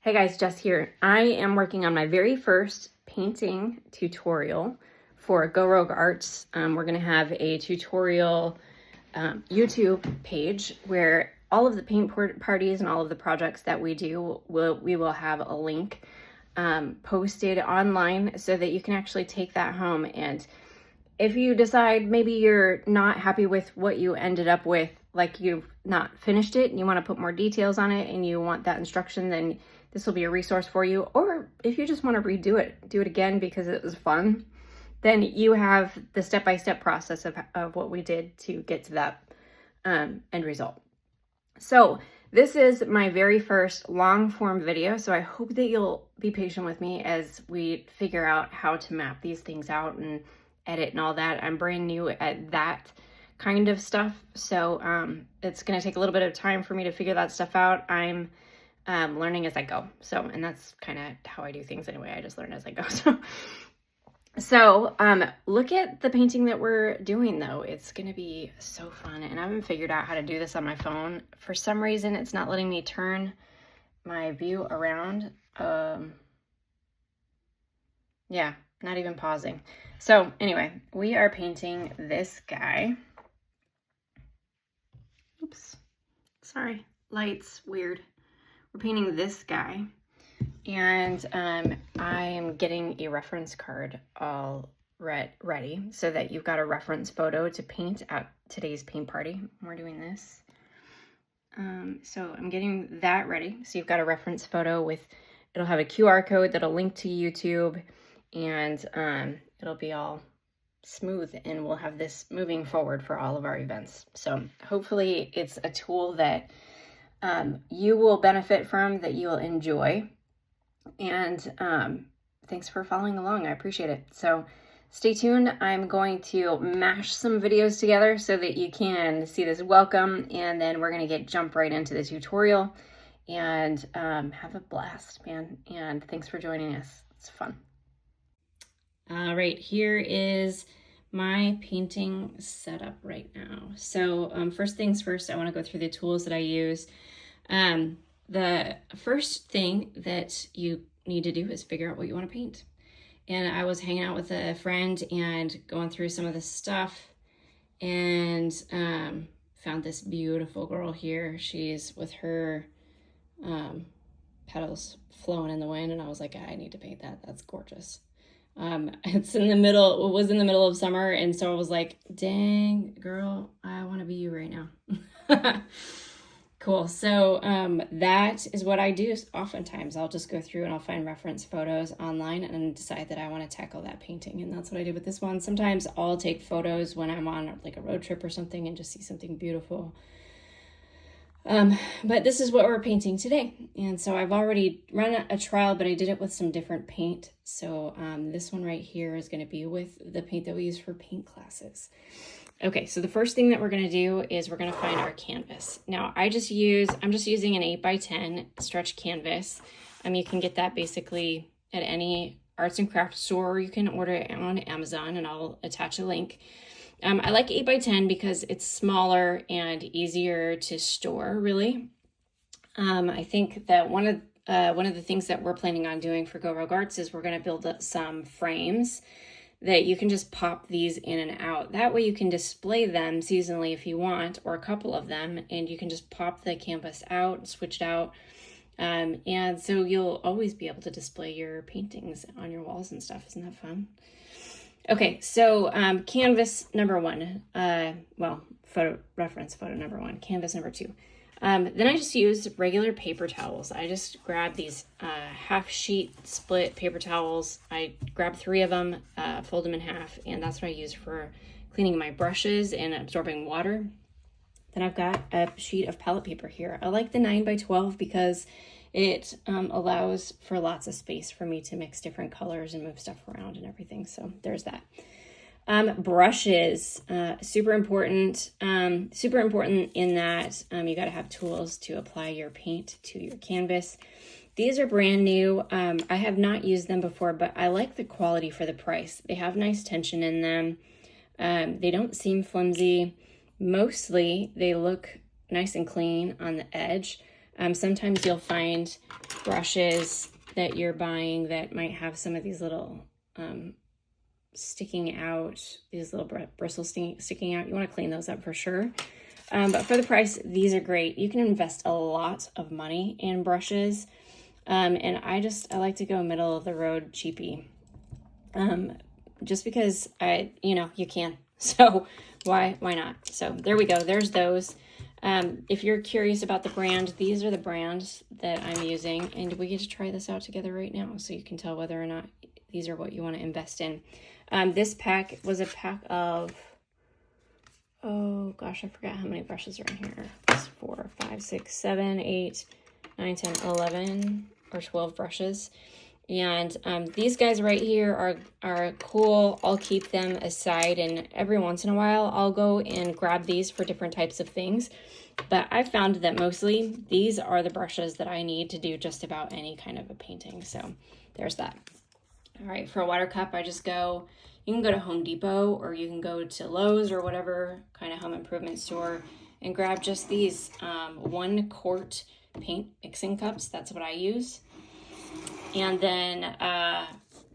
Hey guys, Jess here. I am working on my very first painting tutorial for Go Rogue Arts. We're gonna have a tutorial YouTube page where all of the paint parties and all of the projects that we do, we will have a link posted online so that you can actually take that home. And if you decide maybe you're not happy with what you ended up with, like you've not finished it and you want to put more details on it and you want that instruction, then this will be a resource for you. Or if you just want to redo it, do it again because it was fun, then you have the step-by-step process of what we did to get to that end result. So this is my very first long form video, so I hope that you'll be patient with me as we figure out how to map these things out and edit and all that. I'm brand new at that kind of stuff, so it's going to take a little bit of time for me to figure that stuff out. I'm learning as I go, and that's kind of how I do things anyway. I just learn as I go. So look at the painting that we're doing though. It's gonna be so fun, and I haven't figured out how to do this on my phone. For some reason, it's not letting me turn my view around. Yeah, not even pausing. So anyway, we are painting this guy. Oops, sorry, lights, weird. We're painting this guy. And I'm getting a reference card all ready so that you've got a reference photo to paint at today's paint party. We're doing this. So I'm getting that ready. So you've got a reference photo with, it'll have a QR code that'll link to YouTube, and it'll be all smooth, and we'll have this moving forward for all of our events. So hopefully it's a tool that you will benefit from, that you'll enjoy. And thanks for following along. I appreciate it. So stay tuned. I'm going to mash some videos together so that you can see this welcome, and then we're going to jump right into the tutorial and have a blast, man. And thanks for joining us. It's fun. All right, here is my painting setup right now. So first things first, I want to go through the tools that I use. The first thing that you need to do is figure out what you want to paint. And I was hanging out with a friend and going through some of this stuff, and found this beautiful girl here. She's with her petals flowing in the wind, and I was like, I need to paint that. That's gorgeous. It was in the middle of summer, and so I was like, dang, girl, I want to be you right now. Cool. So that is what I do. Oftentimes I'll just go through and I'll find reference photos online and decide that I want to tackle that painting. And that's what I did with this one. Sometimes I'll take photos when I'm on like a road trip or something and just see something beautiful. But this is what we're painting today. And so I've already run a trial, but I did it with some different paint. So this one right here is going to be with the paint that we use for paint classes. Okay, so the first thing that we're going to do is we're going to find our canvas. Now, I'm just using an 8x10 stretch canvas. You can get that basically at any arts and crafts store, or you can order it on Amazon, and I'll attach a link. I like 8x10 because it's smaller and easier to store, really. I think that one of the things that we're planning on doing for Go Rogue Arts is we're going to build some frames that you can just pop these in and out. That way you can display them seasonally if you want, or a couple of them, and you can just pop the canvas out, switch it out. And so you'll always be able to display your paintings on your walls and stuff. Isn't that fun? Okay, so canvas number one, reference photo number one, canvas number two. Then I just use regular paper towels. I just grab these half sheet split paper towels. I grab 3 of them, fold them in half, and that's what I use for cleaning my brushes and absorbing water. Then I've got a sheet of palette paper here. I like the 9x12 because it allows for lots of space for me to mix different colors and move stuff around and everything. So there's that. Brushes, super important in that you got to have tools to apply your paint to your canvas. These are brand new. I have not used them before, but I like the quality for the price. They have nice tension in them. They don't seem flimsy. Mostly they look nice and clean on the edge. Sometimes you'll find brushes that you're buying that might have some of these little sticking out, these little bristles sticking out. You want to clean those up for sure. But for the price, these are great. You can invest a lot of money in brushes. And I like to go middle of the road cheapy. Just because you can. So why not? So there we go. There's those. If you're curious about the brand, these are the brands that I'm using, and we get to try this out together right now so you can tell whether or not these are what you want to invest in. This pack was a pack of, oh gosh, I forgot how many brushes are in here. It's 4, 5, 6, 7, 8, 9, 10, 11 or 12 brushes. And these guys right here are cool. I'll keep them aside, and every once in a while I'll go and grab these for different types of things. But I found that mostly these are the brushes that I need to do just about any kind of a painting. So there's that. All right, for a water cup, you can go to Home Depot, or you can go to Lowe's or whatever kind of home improvement store and grab just these 1 quart paint mixing cups. That's what I use. And then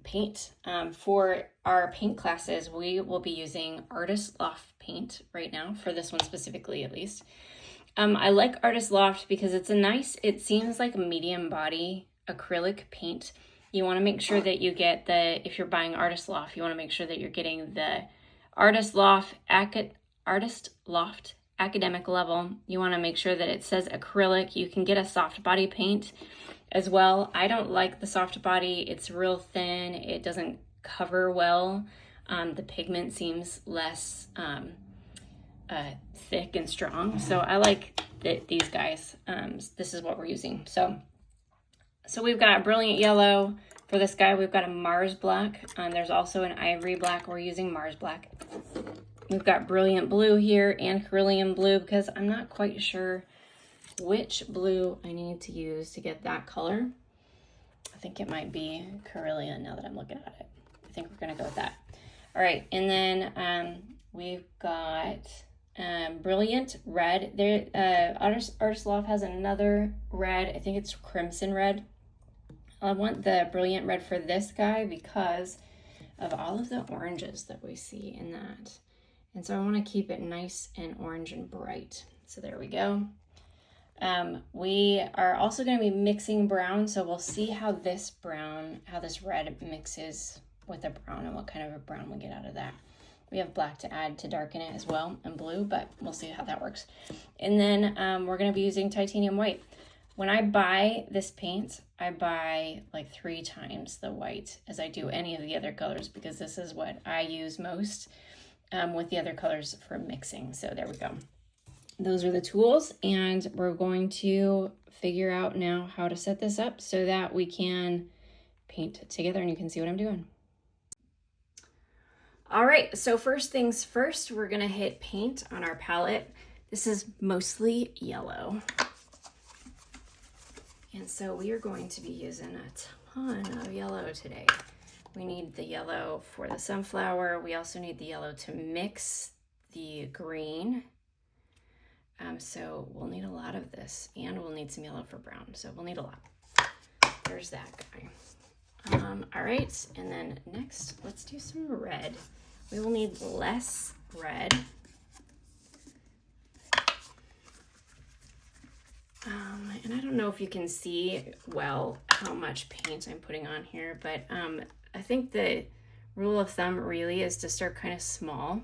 paint. For our paint classes, we will be using Artist Loft paint right now, for this one specifically at least. I like Artist Loft because it seems like a medium body acrylic paint. You want to make sure that you get if you're buying Artist Loft, you want to make sure that you're getting the Artist Loft academic level. You want to make sure that it says acrylic. You can get a soft body paint as well. I don't like the soft body. It's real thin. It doesn't cover well. The pigment seems less thick and strong. So I like these guys. This is what we're using. So we've got Brilliant Yellow. For this guy, we've got a Mars Black. There's also an Ivory Black. We're using Mars Black. We've got Brilliant Blue here and Cerulean Blue, because I'm not quite sure which blue I need to use to get that color. I think it might be Cerulean now that I'm looking at it. I think we're gonna go with that. All right, and then we've got Brilliant Red. There, Artist Loft has another red. I think it's Crimson Red. I want the Brilliant Red for this guy because of all of the oranges that we see in that. And so I want to keep it nice and orange and bright. So there we go. We are also going to be mixing brown, so we'll see how this red mixes with the brown and what kind of a brown we get out of that. We have black to add to darken it as well, and blue, but we'll see how that works. And then we're going to be using titanium white. When I buy this paint, I buy like 3 times the white as I do any of the other colors, because this is what I use most with the other colors for mixing. So there we go. Those are the tools, and we're going to figure out now how to set this up so that we can paint together and you can see what I'm doing. All right, so first things first, we're gonna hit paint on our palette. This is mostly yellow. And so we are going to be using a ton of yellow today. We need the yellow for the sunflower. We also need the yellow to mix the green. So we'll need a lot of this, and we'll need some yellow for brown. So we'll need a lot. There's that guy. All right, and then next, let's do some red. We will need less red. And I don't know if you can see well how much paint I'm putting on here, but I think the rule of thumb really is to start kind of small,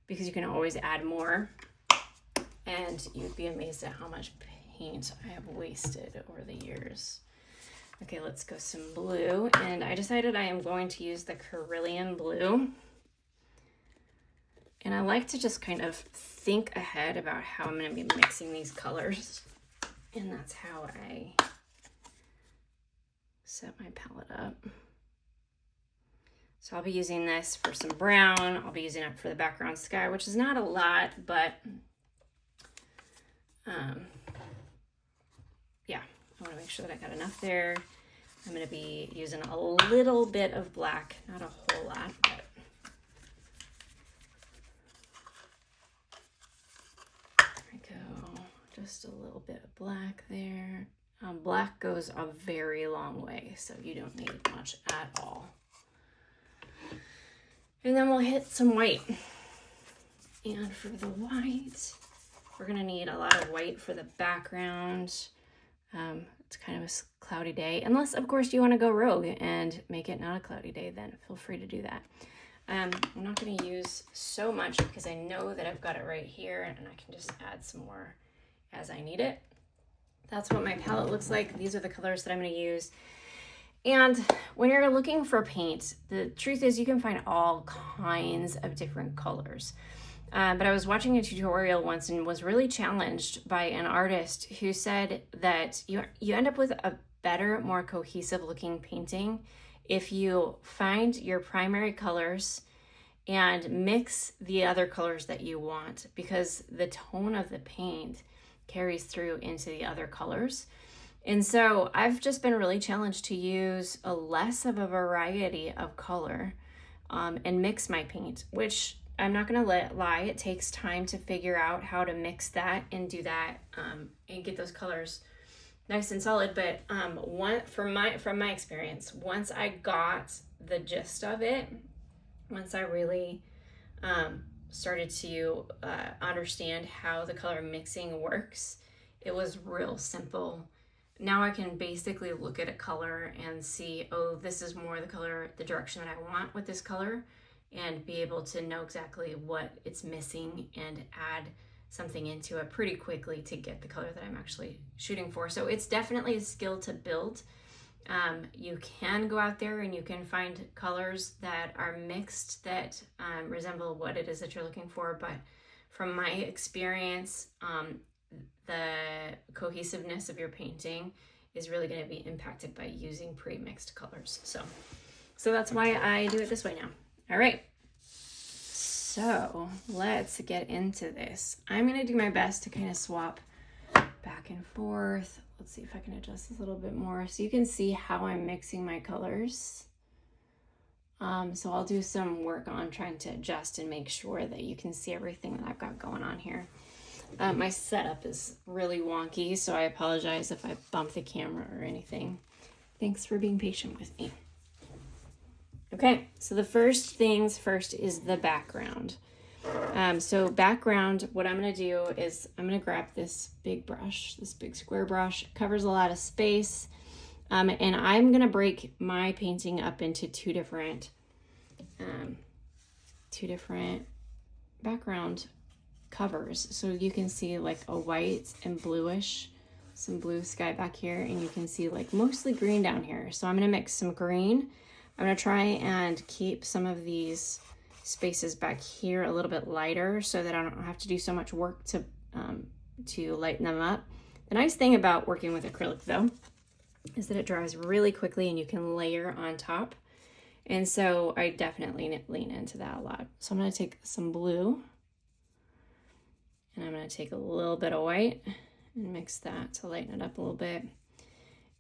because you can always add more, and you'd be amazed at how much paint I have wasted over the years. Okay, let's go some blue, and I decided I am going to use the Cerulean Blue. And I like to just kind of think ahead about how I'm going to be mixing these colors. And that's how I set my palette up. So I'll be using this for some brown. I'll be using it for the background sky, which is not a lot, but yeah, I want to make sure that I got enough there. I'm going to be using a little bit of black, not a whole lot, but just just a little bit of black there. Black goes a very long way, so you don't need much at all. And then we'll hit some white. And for the white, we're gonna need a lot of white for the background. It's kind of a cloudy day, unless of course you wanna go rogue and make it not a cloudy day, then feel free to do that. I'm not gonna use so much because I know that I've got it right here and I can just add some more as I need it. That's what my palette looks like. These are the colors that I'm gonna use. And when you're looking for paint, the truth is you can find all kinds of different colors. But I was watching a tutorial once and was really challenged by an artist who said that you end up with a better, more cohesive looking painting if you find your primary colors and mix the other colors that you want, because the tone of the paint carries through into the other colors. And so I've just been really challenged to use a less of a variety of color and mix my paint, which I'm not gonna lie, it takes time to figure out how to mix that and do that and get those colors nice and solid. But from my experience, once I got the gist of it, once I really started to understand how the color mixing works, it was real simple. Now I can basically look at a color and see, oh, this is more the color, the direction that I want with this color, and be able to know exactly what it's missing and add something into it pretty quickly to get the color that I'm actually shooting for. So it's definitely a skill to build. You can go out there and you can find colors that are mixed that resemble what it is that you're looking for. But from my experience, the cohesiveness of your painting is really going to be impacted by using pre-mixed colors. So that's why I do it this way now. All right, so let's get into this. I'm gonna do my best to kind of swap back and forth. Let's see if I can adjust this a little bit more so you can see how I'm mixing my colors. So I'll do some work on trying to adjust and make sure that you can see everything that I've got going on here. My setup is really wonky, so I apologize if I bump the camera or anything. Thanks for being patient with me. Okay, so the first things first is the background. So background, what I'm gonna do is I'm gonna grab this big brush, this big square brush. It covers a lot of space. And I'm gonna break my painting up into two different background covers. So you can see like a white and bluish, some blue sky back here, and you can see like mostly green down here. So I'm gonna mix some green. I'm gonna try and keep some of these spaces back here a little bit lighter so that I don't have to do so much work to lighten them up. The nice thing about working with acrylic though is that it dries really quickly and you can layer on top. And so I definitely lean into that a lot. So I'm gonna take some blue and I'm gonna take a little bit of white and mix that to lighten it up a little bit.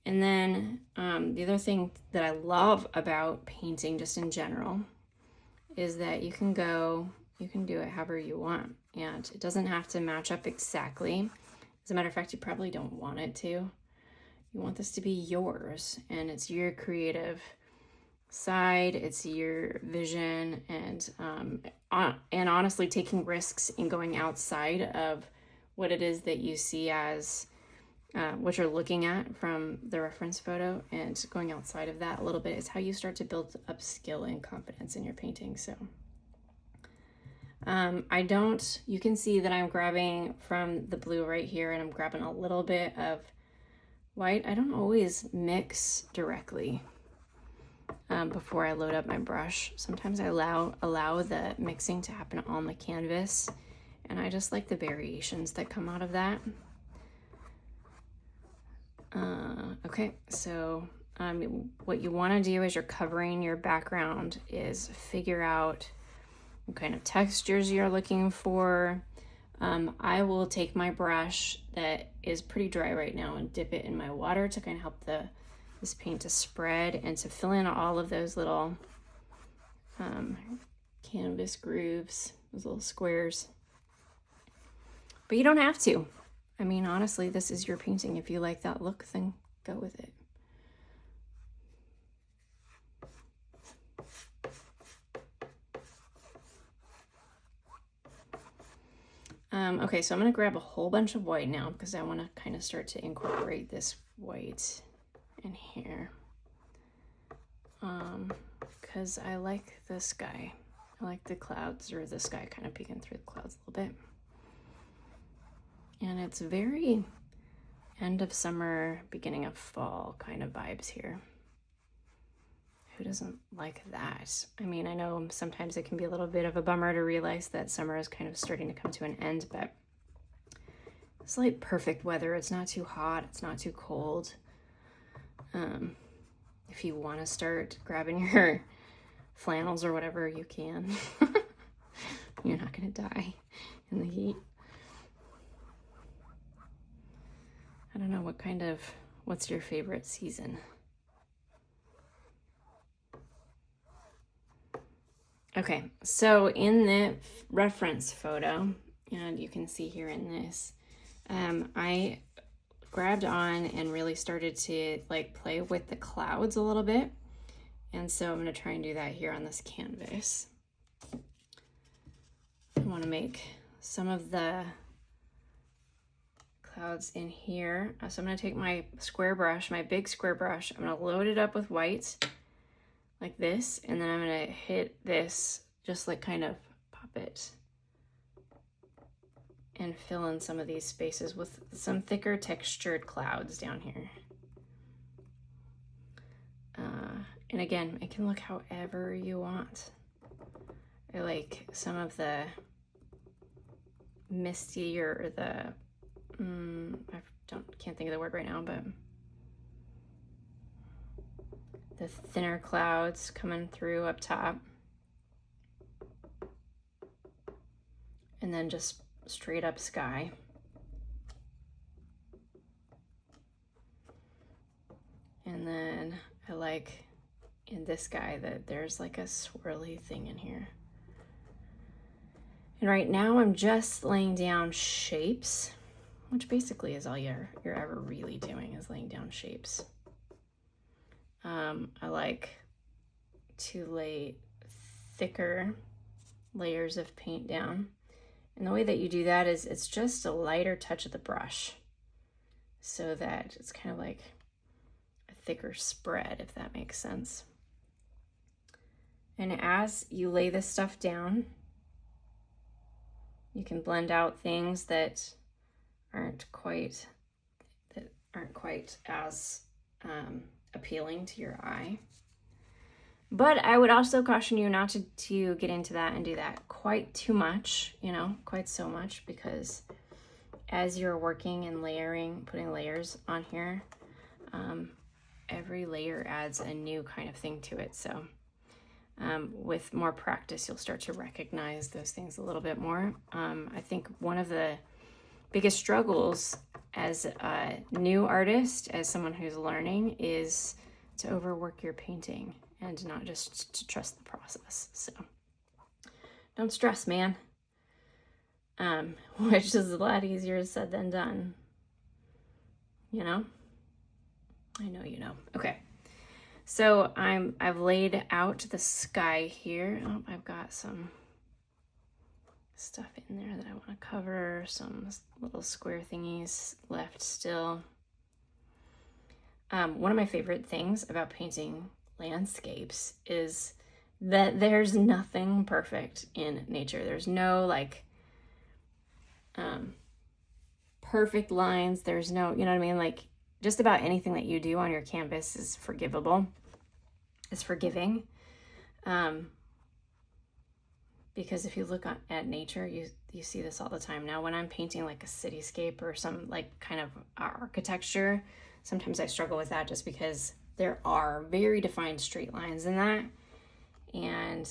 And then the other thing that I love about painting just in general is that you can do it however you want. And it doesn't have to match up exactly. As a matter of fact, you probably don't want it to. You want this to be yours and it's your creative side, it's your vision, and honestly taking risks in going outside of what it is that you see as what you're looking at from the reference photo, and going outside of that a little bit is how you start to build up skill and confidence in your painting. So you can see that I'm grabbing from the blue right here and I'm grabbing a little bit of white. I don't always mix directly before I load up my brush. Sometimes I allow the mixing to happen on the canvas, and I just like the variations that come out of that. Okay, so what you want to do as you're covering your background is figure out what kind of textures you're looking for. I will take my brush that is pretty dry right now and dip it in my water to kind of help this paint to spread and to fill in all of those little canvas grooves, those little squares. But you don't have to. I mean, honestly, this is your painting. If you like that look, then go with it. Okay, so I'm going to grab a whole bunch of white now because I want to kind of start to incorporate this white in here. Because I like the sky. I like the clouds, or the sky kind of peeking through the clouds a little bit. And it's very end of summer, beginning of fall kind of vibes here. Who doesn't like that? I mean, I know sometimes it can be a little bit of a bummer to realize that summer is kind of starting to come to an end, but it's like perfect weather. It's not too hot. It's not too cold. If you want to start grabbing your flannels or whatever, you can. You're not going to die in the heat. I don't know what's your favorite season? Okay, so in the reference photo, and you can see here in this, I grabbed on and really started to like play with the clouds a little bit. And so I'm going to try and do that here on this canvas. I want to make some of the clouds in here. So I'm going to take my square brush, my big square brush. I'm going to load it up with white like this. And then I'm going to hit this, just like kind of pop it and fill in some of these spaces with some thicker textured clouds down here. And again, it can look however you want. I like some of the misty or the, can't think of the word right now, but the thinner clouds coming through up top. And then just straight up sky. And then I like in this guy that there's like a swirly thing in here. And right now I'm just laying down shapes, which basically is all you're ever really doing, is laying down shapes. I like to lay thicker layers of paint down. And the way that you do that is it's just a lighter touch of the brush so that it's kind of like a thicker spread, if that makes sense. And as you lay this stuff down, you can blend out things that aren't quite as appealing to your eye. But I would also caution you not to get into that and do that quite too much, quite so much, because as you're working and layering, putting layers on here, every layer adds a new kind of thing to it. So with more practice, you'll start to recognize those things a little bit more. I think one of the biggest struggles as a new artist, as someone who's learning, is to overwork your painting and not just to trust the process. So don't stress, man. Which is a lot easier said than done. I know you know. Okay. So I've laid out the sky here. Oh, I've got some stuff in there that I want to cover, some little square thingies left still. One of my favorite things about painting landscapes is that there's nothing perfect in nature. There's no perfect lines. There's no, you know what I mean? Like just about anything that you do on your canvas is forgivable. It's forgiving. Because if you look at nature, you see this all the time. Now, when I'm painting like a cityscape or some like kind of architecture, sometimes I struggle with that just because there are very defined straight lines in that. And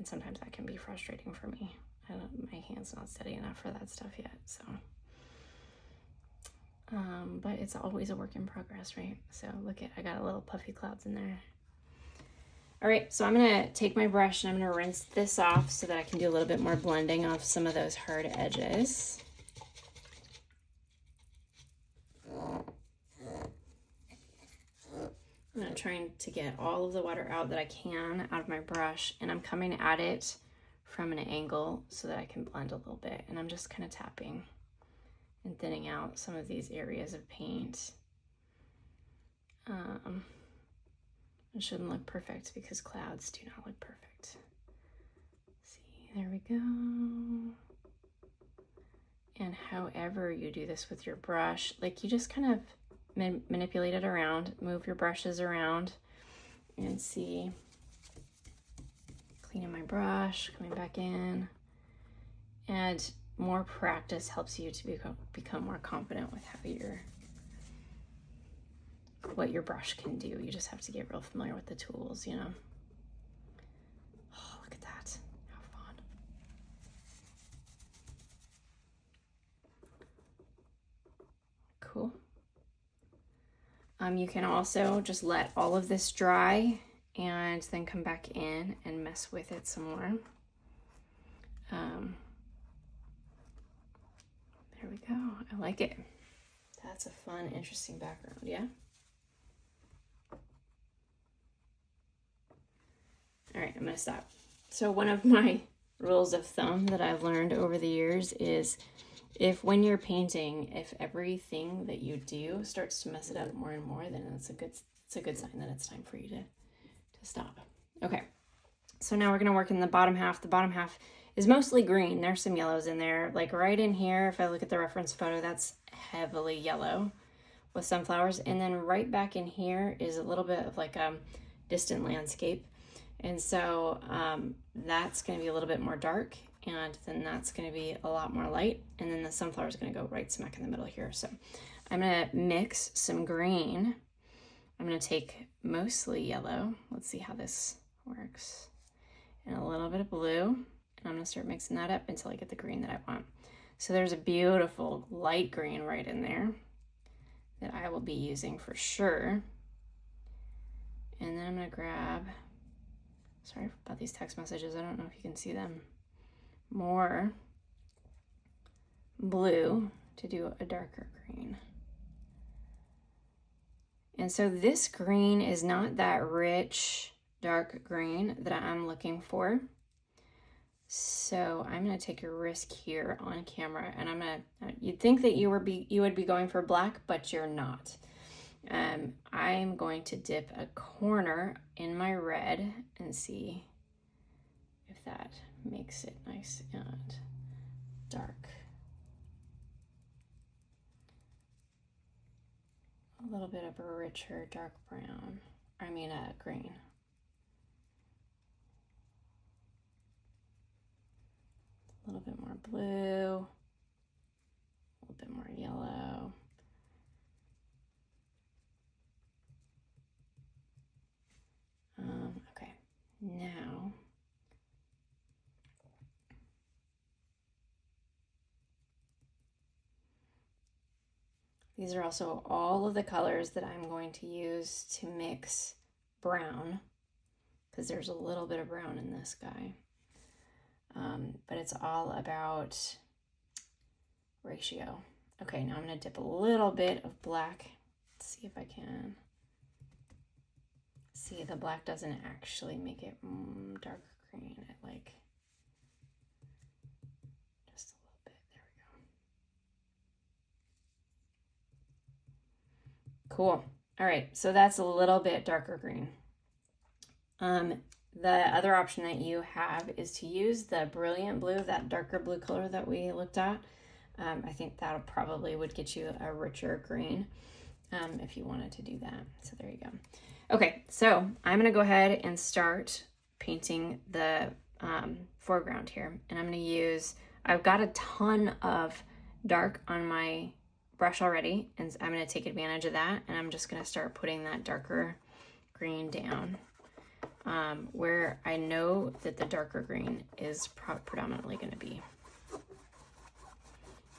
sometimes that can be frustrating for me. My hand's not steady enough for that stuff yet, so. But it's always a work in progress, right? So look I got a little puffy clouds in there. All right, so I'm gonna take my brush and I'm gonna rinse this off so that I can do a little bit more blending off some of those hard edges. I'm trying to get all of the water out that I can out of my brush, and I'm coming at it from an angle so that I can blend a little bit. And I'm just kind of tapping and thinning out some of these areas of paint. It shouldn't look perfect because clouds do not look perfect. See, there we go. And however you do this with your brush, like you just kind of manipulate it around, move your brushes around, and see, cleaning my brush, coming back in. And more practice helps you to become more confident with what your brush can do. You just have to get real familiar with the tools, you know. Oh, look at that. How fun. Cool. You can also just let all of this dry and then come back in and mess with it some more. There we go. I like it. That's a fun, interesting background, yeah? All right, I'm gonna stop. So one of my rules of thumb that I've learned over the years is when you're painting, if everything that you do starts to mess it up more and more, then it's a good sign that it's time for you to stop. Okay, so now we're gonna work in the bottom half. The bottom half is mostly green. There's some yellows in there. Like right in here, if I look at the reference photo, that's heavily yellow with sunflowers. And then right back in here is a little bit of like a distant landscape. And so that's gonna be a little bit more dark, and then that's gonna be a lot more light. And then the sunflower is gonna go right smack in the middle here. So I'm gonna mix some green. I'm gonna take mostly yellow. Let's see how this works. And a little bit of blue. I'm gonna start mixing that up until I get the green that I want. So there's a beautiful light green right in there that I will be using for sure. And then I'm gonna grab, sorry about these text messages, I don't know if you can see them, more blue to do a darker green. And so this green is not that rich, dark green that I'm looking for. So I'm gonna take a risk here on camera, and you'd think that you would be going for black, but you're not. I'm going to dip a corner in my red and see if that makes it nice and dark. A little bit of a richer dark brown, green. A little bit more blue, a little bit more yellow. Okay, now these are also all of the colors that I'm going to use to mix brown, because there's a little bit of brown in this guy. But it's all about ratio. Okay, now I'm gonna dip a little bit of black. Let's see if I can. See, the black doesn't actually make it dark green. It like just a little bit. There we go. Cool. All right, so that's a little bit darker green. The other option that you have is to use the Brilliant Blue, that darker blue color that we looked at. I think that probably would get you a richer green if you wanted to do that. So there you go. Okay, so I'm gonna go ahead and start painting the foreground here. And I'm gonna use, I've got a ton of dark on my brush already, and I'm gonna take advantage of that, and I'm just gonna start putting that darker green down. Where I know that the darker green is predominantly going to be.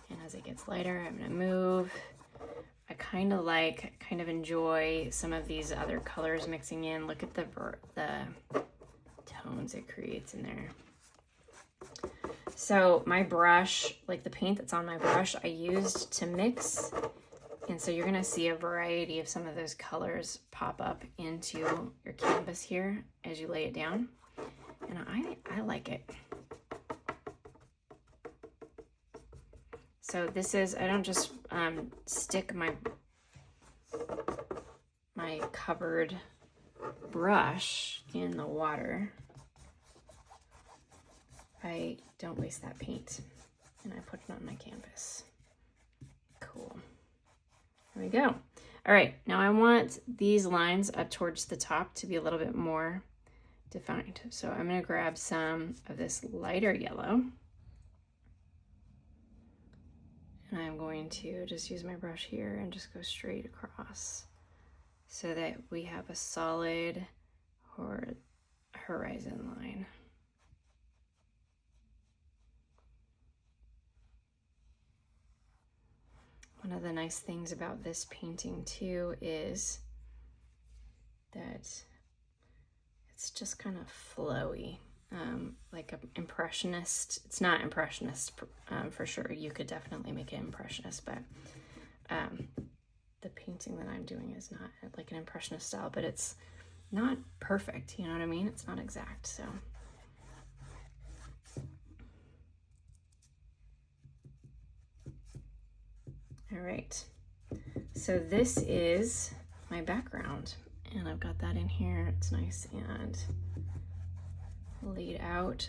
And as it gets lighter, I'm going to move. I kind of enjoy some of these other colors mixing in. Look at the tones it creates in there. So my brush, like the paint that's on my brush, I used to mix And so you're gonna see a variety of some of those colors pop up into your canvas here as you lay it down. And I like it. So this is, I don't just stick my covered brush in the water. I don't waste that paint, and I put it on my canvas. Cool. There we go. All right, now I want these lines up towards the top to be a little bit more defined. So I'm going to grab some of this lighter yellow, and I'm going to just use my brush here and just go straight across so that we have a solid horizon line. One of the nice things about this painting too is that it's just kind of flowy, like an impressionist. It's not impressionist for sure. You could definitely make it impressionist, but the painting that I'm doing is not like an impressionist style, but it's not perfect, you know what I mean? It's not exact, so. All right, so this is my background, and I've got that in here. It's nice and laid out.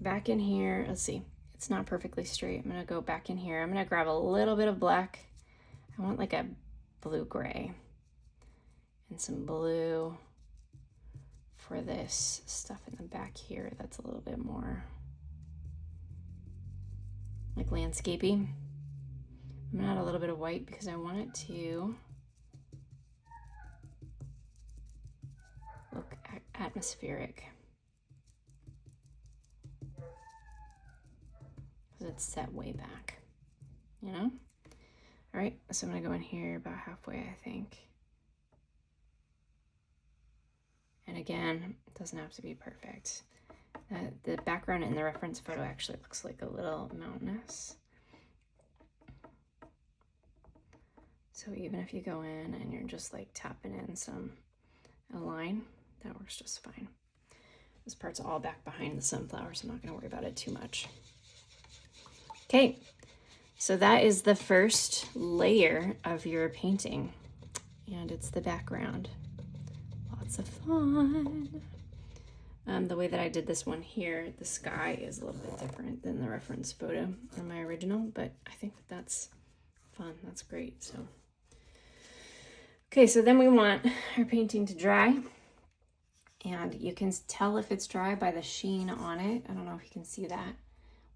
Back in here, let's see, it's not perfectly straight. I'm gonna go back in here. I'm gonna grab a little bit of black. I want like a blue-gray and some blue for this stuff in the back here that's a little bit more like landscapey. I'm gonna add a little bit of white because I want it to look atmospheric. Because it's set way back, you know? All right, so I'm gonna go in here about halfway, I think. And again, it doesn't have to be perfect. The background in the reference photo actually looks like a little mountainous. So even if you go in and you're just like tapping in a line, that works just fine. This part's all back behind the sunflower, so I'm not gonna worry about it too much. Okay, so that is the first layer of your painting, and it's the background. Lots of fun. The way that I did this one here, the sky is a little bit different than the reference photo or my original, but I think that's fun. That's great. So, okay, so then we want our painting to dry, and you can tell if it's dry by the sheen on it. I don't know if you can see that.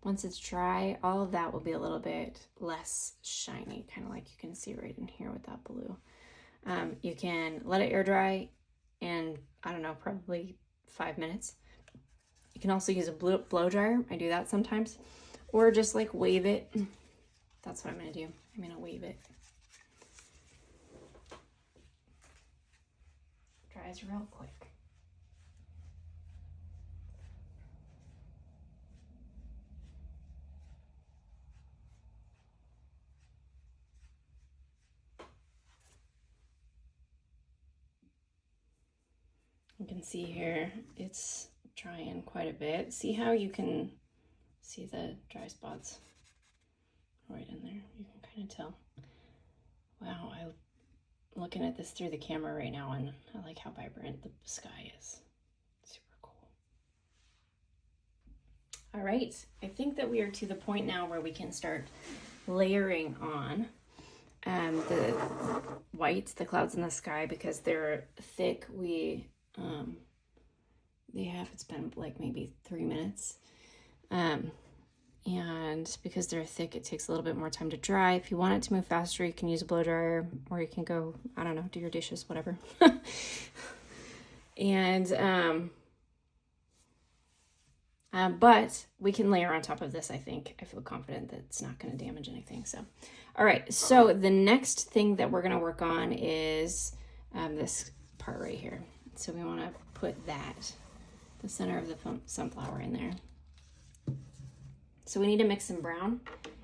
Once it's dry, all of that will be a little bit less shiny, kind of like you can see right in here with that blue. You can let it air dry in, I don't know, probably 5 minutes. You can also use a blow dryer. I do that sometimes. Or just like wave it. That's what I'm gonna do. I'm gonna wave it. Dries real quick. You can see here, it's drying quite a bit. See how you can see the dry spots right in there? You can kind of tell. Wow, I'm looking at this through the camera right now, and I like how vibrant the sky is. Super cool. All right, I think that we are to the point now where we can start layering on the white, the clouds in the sky, because they're thick. It's been like maybe 3 minutes. And because they're thick, it takes a little bit more time to dry. If you want it to move faster, you can use a blow dryer, or you can go, I don't know, do your dishes, whatever. And, but we can layer on top of this, I think. I feel confident that it's not going to damage anything. So, all right. So the next thing that we're going to work on is this part right here. So we want to put that, the center of the sunflower in there. So we need to mix some brown,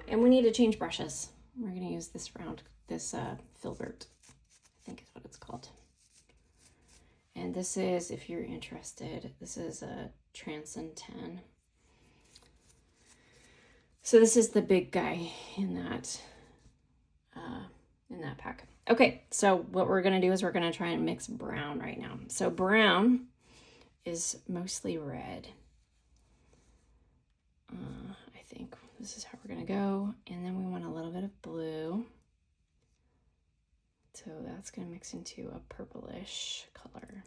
and we need to change brushes. We're going to use this filbert, I think is what it's called. And this is, if you're interested, this is a Transcend 10. So this is the big guy in that pack. Okay, so what we're going to do is we're going to try and mix brown right now. So brown is mostly red. I think this is how we're going to go. And then we want a little bit of blue. So that's going to mix into a purplish color.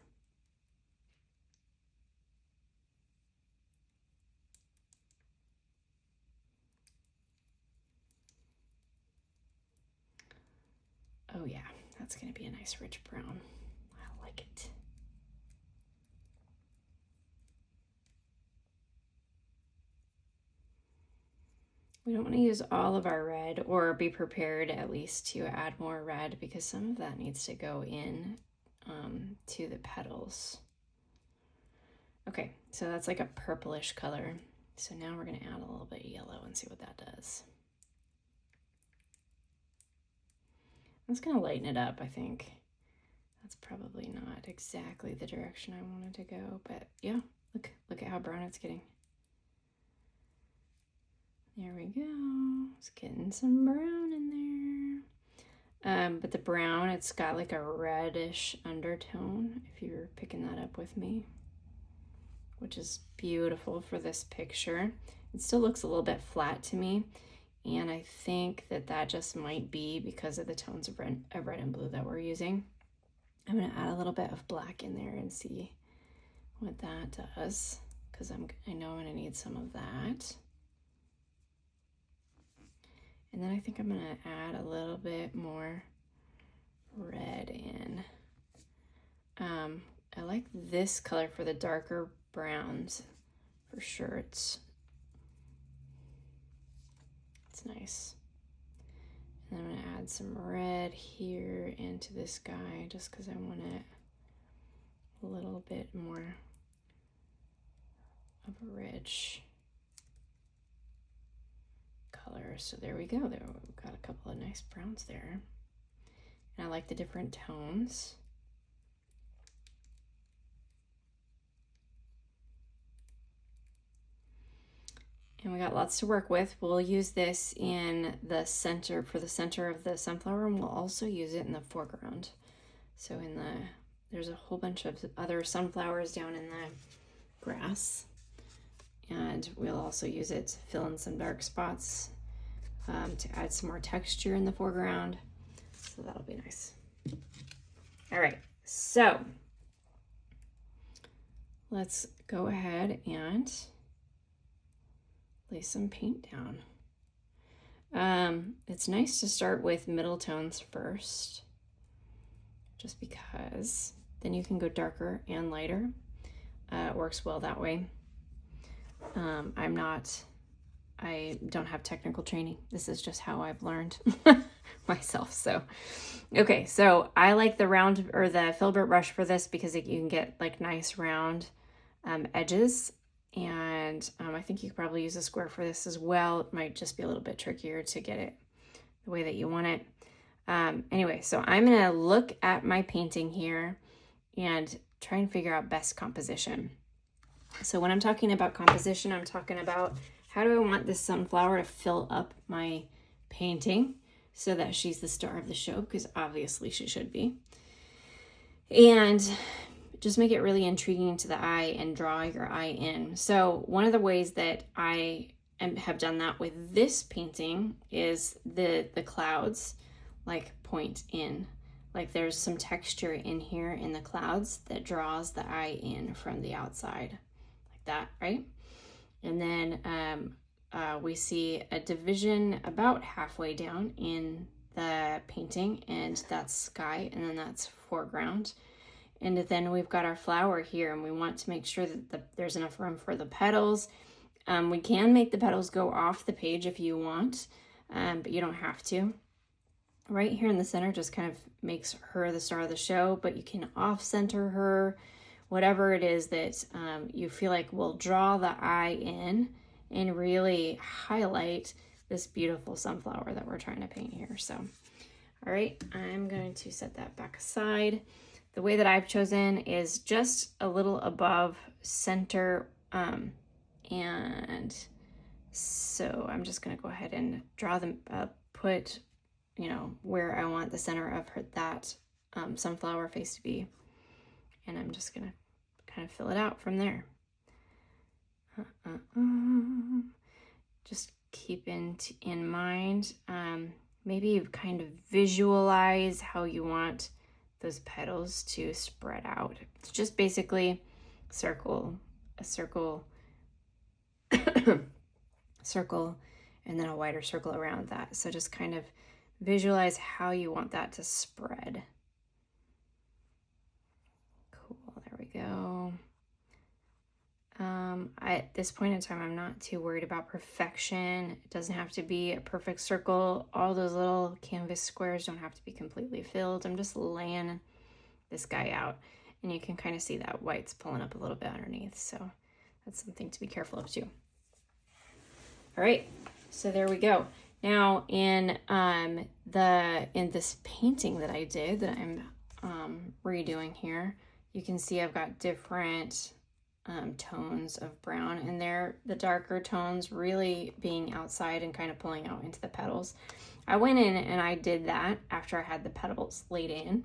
Oh yeah, that's going to be a nice rich brown. I like it. We don't want to use all of our red, or be prepared at least to add more red, because some of that needs to go in to the petals. Okay, so that's like a purplish color. So now we're going to add a little bit of yellow and see what that does. That's going to lighten it up, I think. That's probably not exactly the direction I wanted to go, but yeah, look at how brown it's getting. There we go. It's getting some brown in there. But the brown, it's got like a reddish undertone, if you're picking that up with me, which is beautiful for this picture. It still looks a little bit flat to me, and I think that just might be because of the tones of red and blue that we're using. I'm going to add a little bit of black in there and see what that does, because I know I'm going to need some of that. And then I think I'm going to add a little bit more red in. I like this color for the darker browns for sure. It's nice. And I'm going to add some red here into this guy just because I want it a little bit more of a rich color. So there we go. We've got a couple of nice browns there. And I like the different tones. And we got lots to work with. We'll use this in the center, for the center of the sunflower, and we'll also use it in the foreground. So there's a whole bunch of other sunflowers down in the grass. And we'll also use it to fill in some dark spots, to add some more texture in the foreground. So that'll be nice. All right, so let's go ahead and lay some paint down. It's nice to start with middle tones first, just because then you can go darker and lighter. It works well that way. I don't have technical training. This is just how I've learned myself. So, okay, so I like the round or the filbert brush for this because you can get like nice round edges. And I think you could probably use a square for this as well. It might just be a little bit trickier to get it the way that you want it. Anyway, so I'm going to look at my painting here and try and figure out best composition. So when I'm talking about composition, I'm talking about how do I want this sunflower to fill up my painting so that she's the star of the show, because obviously she should be. And just make it really intriguing to the eye and draw your eye in. So one of the ways that I have done that with this painting is the clouds like point in. Like there's some texture in here in the clouds that draws the eye in from the outside, like that, right? And then we see a division about halfway down in the painting, and that's sky, and then that's foreground. And then we've got our flower here, and we want to make sure that there's enough room for the petals. We can make the petals go off the page if you want, but you don't have to. Right here in the center just kind of makes her the star of the show, but you can off-center her, whatever it is that you feel like will draw the eye in and really highlight this beautiful sunflower that we're trying to paint here. So, all right, I'm going to set that back aside. The way that I've chosen is just a little above center, and so I'm just going to go ahead and draw them up, put, you know, where I want the center of that sunflower face to be. And I'm just going to kind of fill it out from there. Just keep in mind, maybe kind of visualize how you want those petals to spread out. It's just basically a circle, circle, and then a wider circle around that. So just kind of visualize how you want that to spread. Cool, there we go. At this point in time, I'm not too worried about perfection. It doesn't have to be a perfect circle. All those little canvas squares don't have to be completely filled. I'm just laying this guy out, and you can kind of see that white's pulling up a little bit underneath. So that's something to be careful of too. All right, so there we go. Now in this painting that I did that I'm redoing here, you can see I've got different tones of brown in there, the darker tones really being outside and kind of pulling out into the petals. I went in and I did that after I had the petals laid in.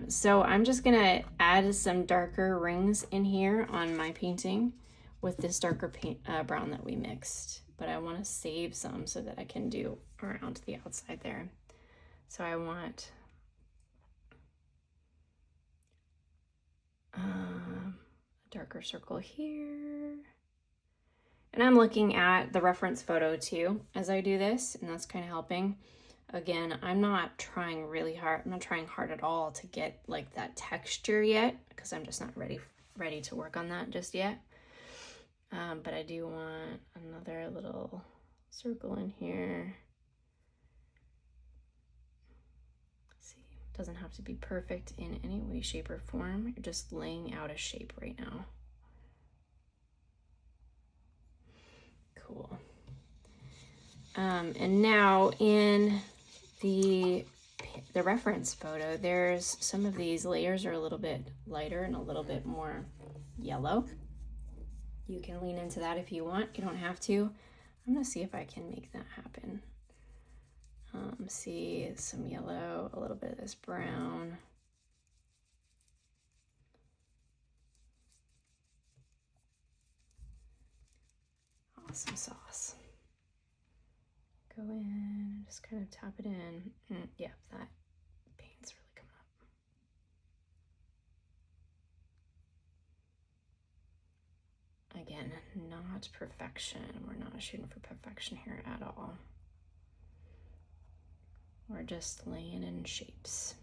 So I'm just gonna add some darker rings in here on my painting with this darker brown that we mixed, but I want to save some so that I can do around the outside there. So I want darker circle here. And I'm looking at the reference photo too as I do this, and that's kind of helping. Again, I'm not trying really hard. I'm not trying hard at all to get like that texture yet, because I'm just not ready to work on that just yet. But I do want another little circle in here. Doesn't have to be perfect in any way, shape, or form. You're just laying out a shape right now. Cool. And now in the reference photo, there's some of these layers are a little bit lighter and a little bit more yellow. You can lean into that if you want. You don't have to. I'm gonna see if I can make that happen. See some yellow, a little bit of this brown. Awesome sauce. Go in and just kind of tap it in. Yeah, that paint's really coming up. Again, not perfection. We're not shooting for perfection here at all. We're just laying in shapes.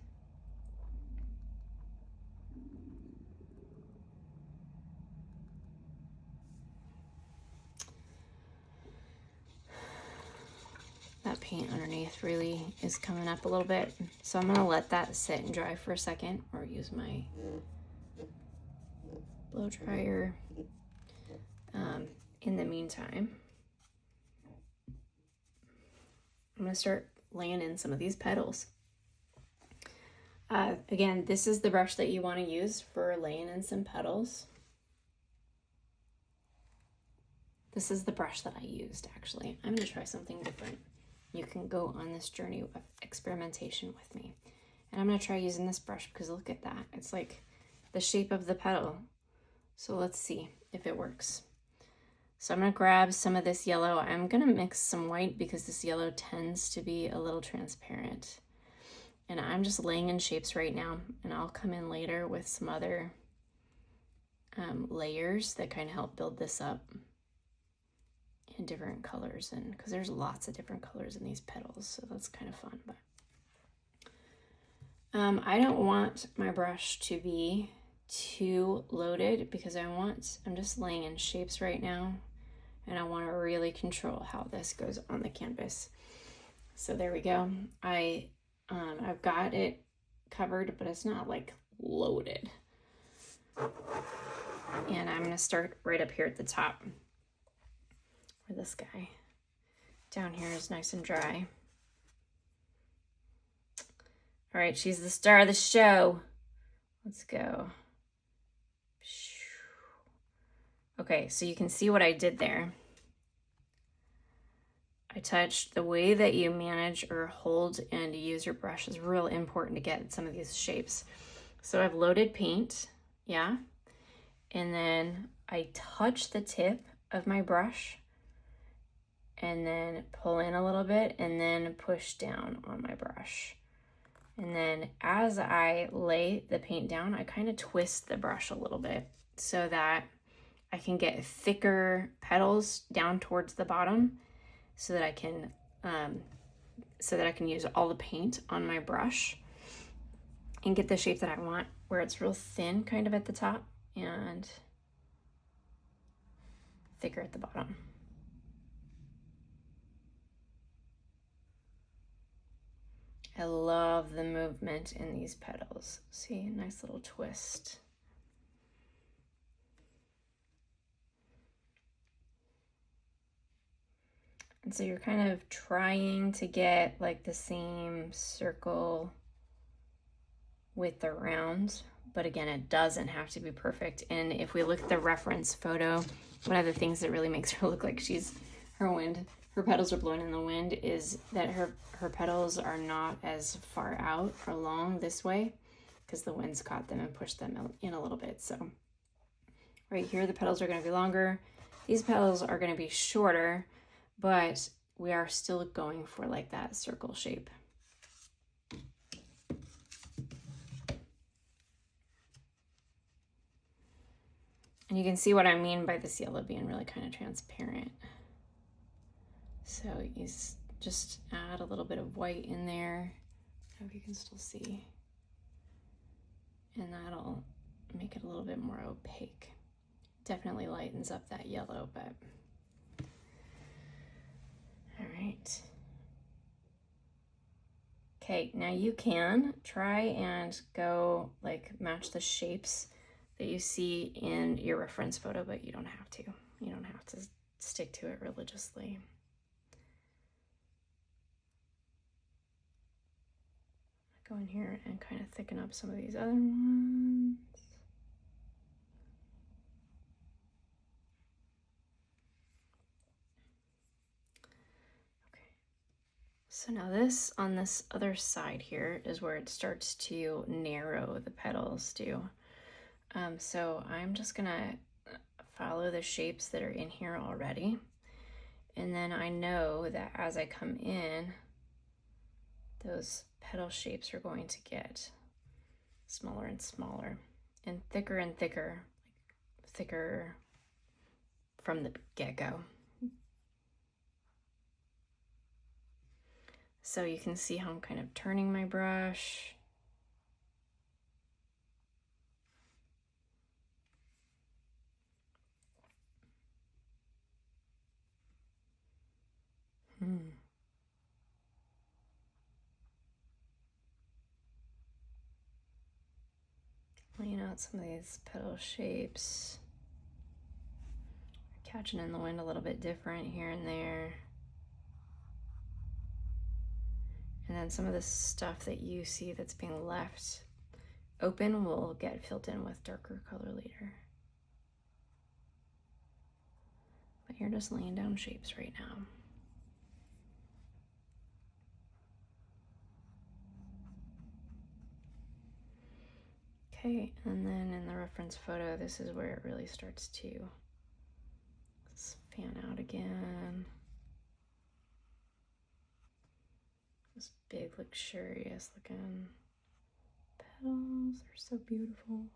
That paint underneath really is coming up a little bit. So I'm gonna let that sit and dry for a second, or use my blow dryer. In the meantime, I'm gonna start laying in some of these petals. Again, this is the brush that you want to use for laying in some petals. This is the brush that I used, actually. I'm going to try something different. You can go on this journey of experimentation with me. And I'm going to try using this brush because look at that. It's like the shape of the petal. So let's see if it works. So I'm going to grab some of this yellow. I'm going to mix some white because this yellow tends to be a little transparent. And I'm just laying in shapes right now, and I'll come in later with some other layers that kind of help build this up in different colors, and because there's lots of different colors in these petals, so that's kind of fun. But I don't want my brush to be too loaded because I'm just laying in shapes right now, and I want to really control how this goes on the canvas. So there we go. I've got it covered, but it's not like loaded. And I'm gonna start right up here at the top for this guy. down here is nice and dry. All right, she's the star of the show. Let's go. Okay, so you can see what I did there. I touched. The way that you manage or hold and use your brush is real important to get some of these shapes. So I've loaded paint, yeah, and then I touch the tip of my brush and then pull in a little bit and then push down on my brush. And then as I lay the paint down, I kind of twist the brush a little bit so that I can get thicker petals down towards the bottom so that I can use all the paint on my brush and get the shape that I want, where it's real thin kind of at the top and thicker at the bottom. I love the movement in these petals. See, nice little twist. And so you're kind of trying to get like the same circle width around, but again, it doesn't have to be perfect. And if we look at the reference photo, one of the things that really makes her look like her petals are blowing in the wind is that her petals are not as far out or long this way because the wind's caught them and pushed them in a little bit. So right here, the petals are going to be longer. These petals are going to be shorter, but we are still going for like that circle shape. And you can see what I mean by this yellow being really kind of transparent. So you just add a little bit of white in there. I hope you can still see. And that'll make it a little bit more opaque. Definitely lightens up that yellow, but all right. Okay, now you can try and go like match the shapes that you see in your reference photo, but you don't have to. You don't have to stick to it religiously. Go in here and kind of thicken up some of these other ones. Okay. So now this, on this other side here, is where it starts to narrow, the petals do. So I'm just gonna follow the shapes that are in here already. And then I know that as I come in, those petal shapes are going to get smaller and smaller and thicker, thicker from the get-go. So you can see how I'm kind of turning my brush. Laying out some of these petal shapes. Catching in the wind a little bit different here and there. And then some of the stuff that you see that's being left open will get filled in with darker color later. But you're just laying down shapes right now. Okay, and then in the reference photo, this is where it really starts to fan out again. This big, luxurious looking petals are so beautiful.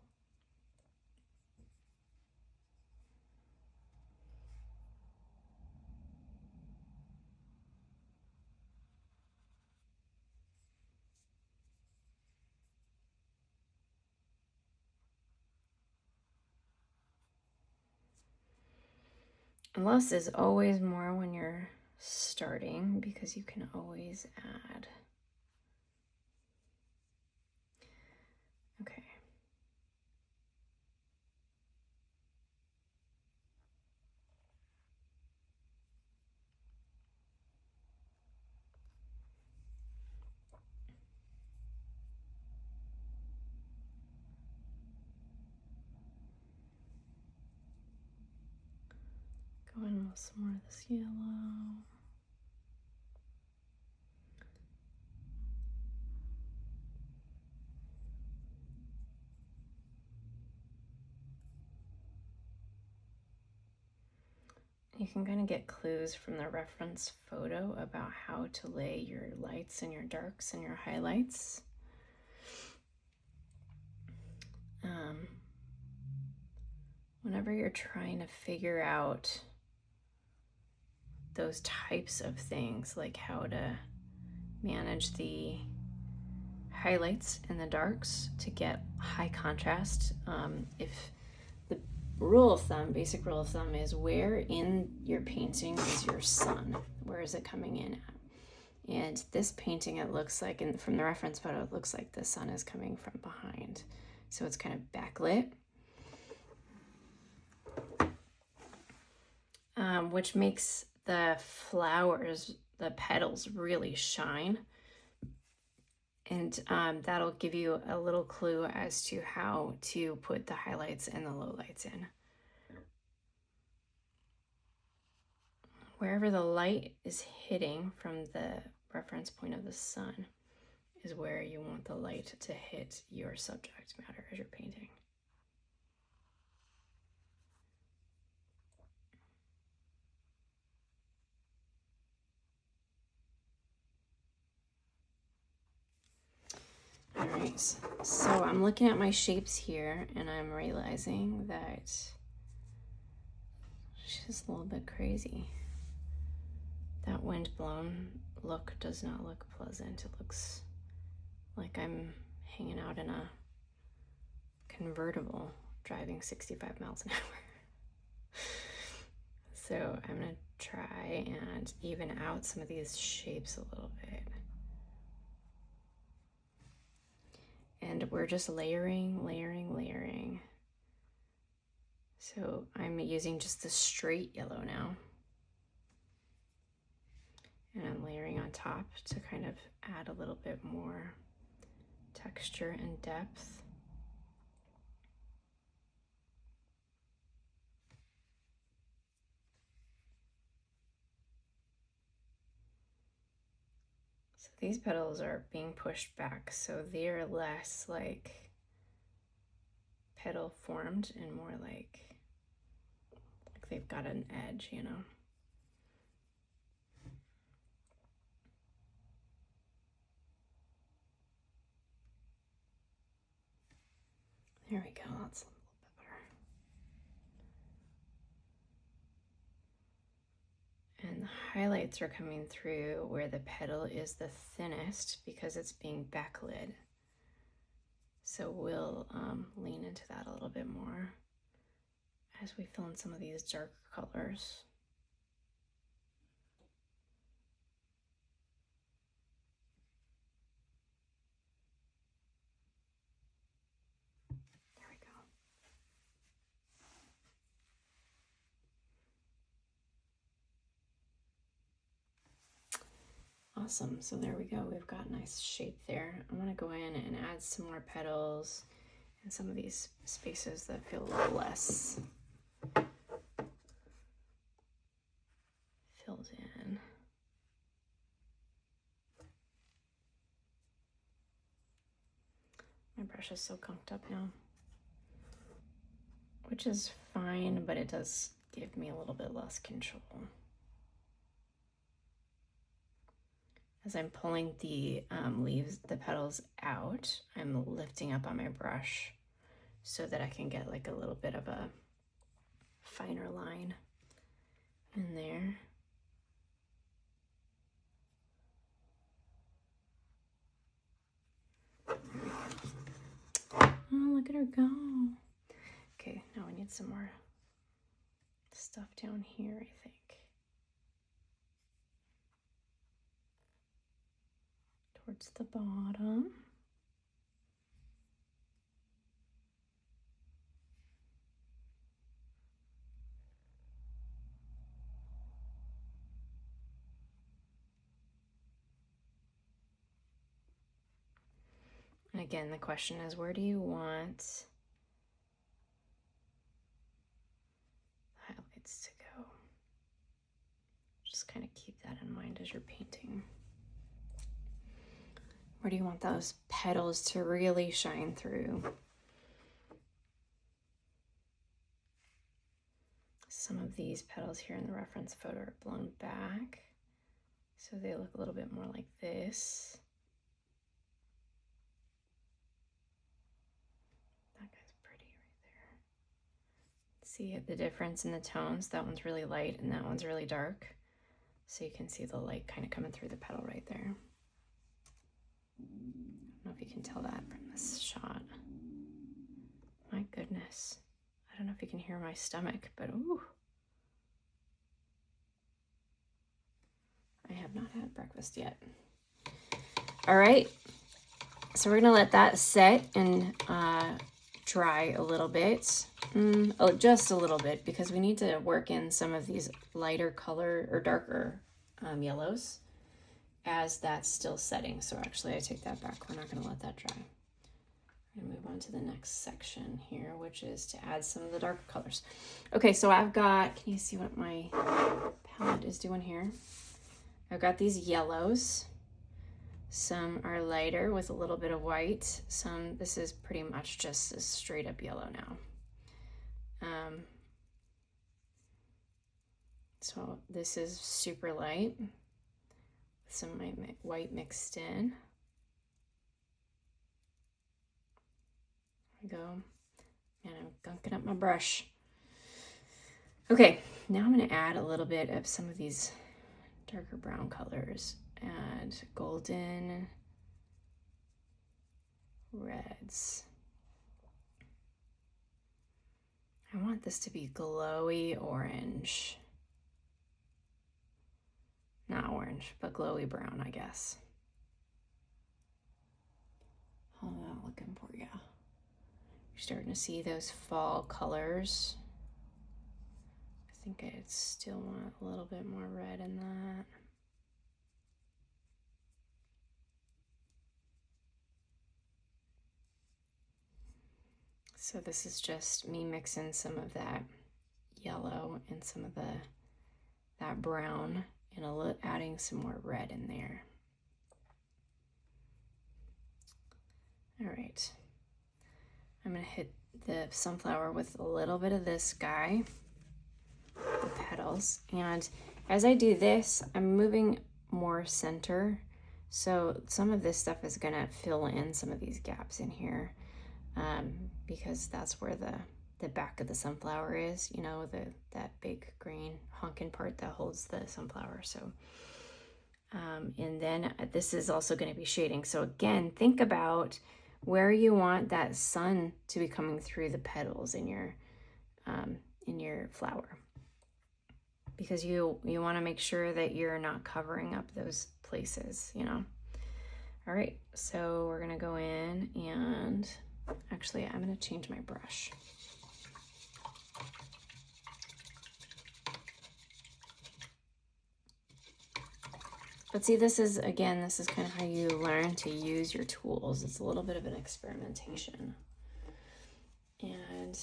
Less is always more when you're starting because you can always add. Okay. in with some more of this yellow. You can kind of get clues from the reference photo about how to lay your lights and your darks and your highlights. Whenever you're trying to figure out those types of things, like how to manage the highlights and the darks to get high contrast, if the basic rule of thumb is where in your painting is your sun? Where is it coming in at? And this painting, it looks like, and from the reference photo, it looks like the sun is coming from behind. So it's kind of backlit, which makes the flowers, the petals, really shine. And that'll give you a little clue as to how to put the highlights and the lowlights in. Wherever the light is hitting from the reference point of the sun is where you want the light to hit your subject matter as you're painting. All right, so I'm looking at my shapes here and I'm realizing that she's a little bit crazy. That windblown look does not look pleasant. It looks like I'm hanging out in a convertible driving 65 miles an hour. So I'm gonna try and even out some of these shapes a little bit. And we're just layering, layering, layering. So I'm using just the straight yellow now. And I'm layering on top to kind of add a little bit more texture and depth. So these petals are being pushed back, so they're less like petal formed and more like they've got an edge, you know. There we go, that's a little bit better. And the highlights are coming through where the petal is the thinnest because it's being backlit. So we'll lean into that a little bit more as we fill in some of these darker colors. There we go. Awesome, so there we go. We've got a nice shape there. I'm gonna go in and add some more petals and some of these spaces that feel a little less filled in. My brush is so conked up now, which is fine, but it does give me a little bit less control. As I'm pulling the leaves, the petals out, I'm lifting up on my brush so that I can get like a little bit of a finer line in there. Oh, look at her go. Okay, now we need some more stuff down here, I think. Towards the bottom. And again, the question is, where do you want highlights to go? just kind of keep that in mind as you're painting. Where do you want those petals to really shine through? Some of these petals here in the reference photo are blown back, so they look a little bit more like this. That guy's pretty right there. See the difference in the tones? That one's really light and that one's really dark. So you can see the light kind of coming through the petal right there. I don't know if you can tell that from this shot. My goodness. I don't know if you can hear my stomach, but ooh. I have not had breakfast yet. All right, so we're gonna let that set and dry a little bit. Oh, just a little bit, because we need to work in some of these lighter color or darker yellows as that's still setting. So actually I take that back. We're not gonna let that dry. We're gonna move on to the next section here, which is to add some of the darker colors. Okay, so I've got, can you see what my palette is doing here? I've got these yellows. Some are lighter with a little bit of white. Some, this is pretty much just a straight up yellow now. So this is super light with some white mixed in. There we go. And I'm gunking up my brush. Okay, now I'm gonna add a little bit of some of these darker brown colors. Add golden reds. I want this to be glowy orange. Not orange, but glowy brown, I guess. How's that looking for you? You're starting to see those fall colors. I think I'd still want a little bit more red in that. So this is just me mixing some of that yellow and some of that brown and adding some more red in there. All right, I'm gonna hit the sunflower with a little bit of this guy, the petals. And as I do this, I'm moving more center. So some of this stuff is gonna fill in some of these gaps in here. Because that's where the back of the sunflower is, you know, that big green honking part that holds the sunflower. So, and then this is also going to be shading. So again, think about where you want that sun to be coming through the petals in your flower, because you want to make sure that you're not covering up those places, you know. All right, so we're gonna go in and actually, I'm going to change my brush. But see, this is kind of how you learn to use your tools. It's a little bit of an experimentation. And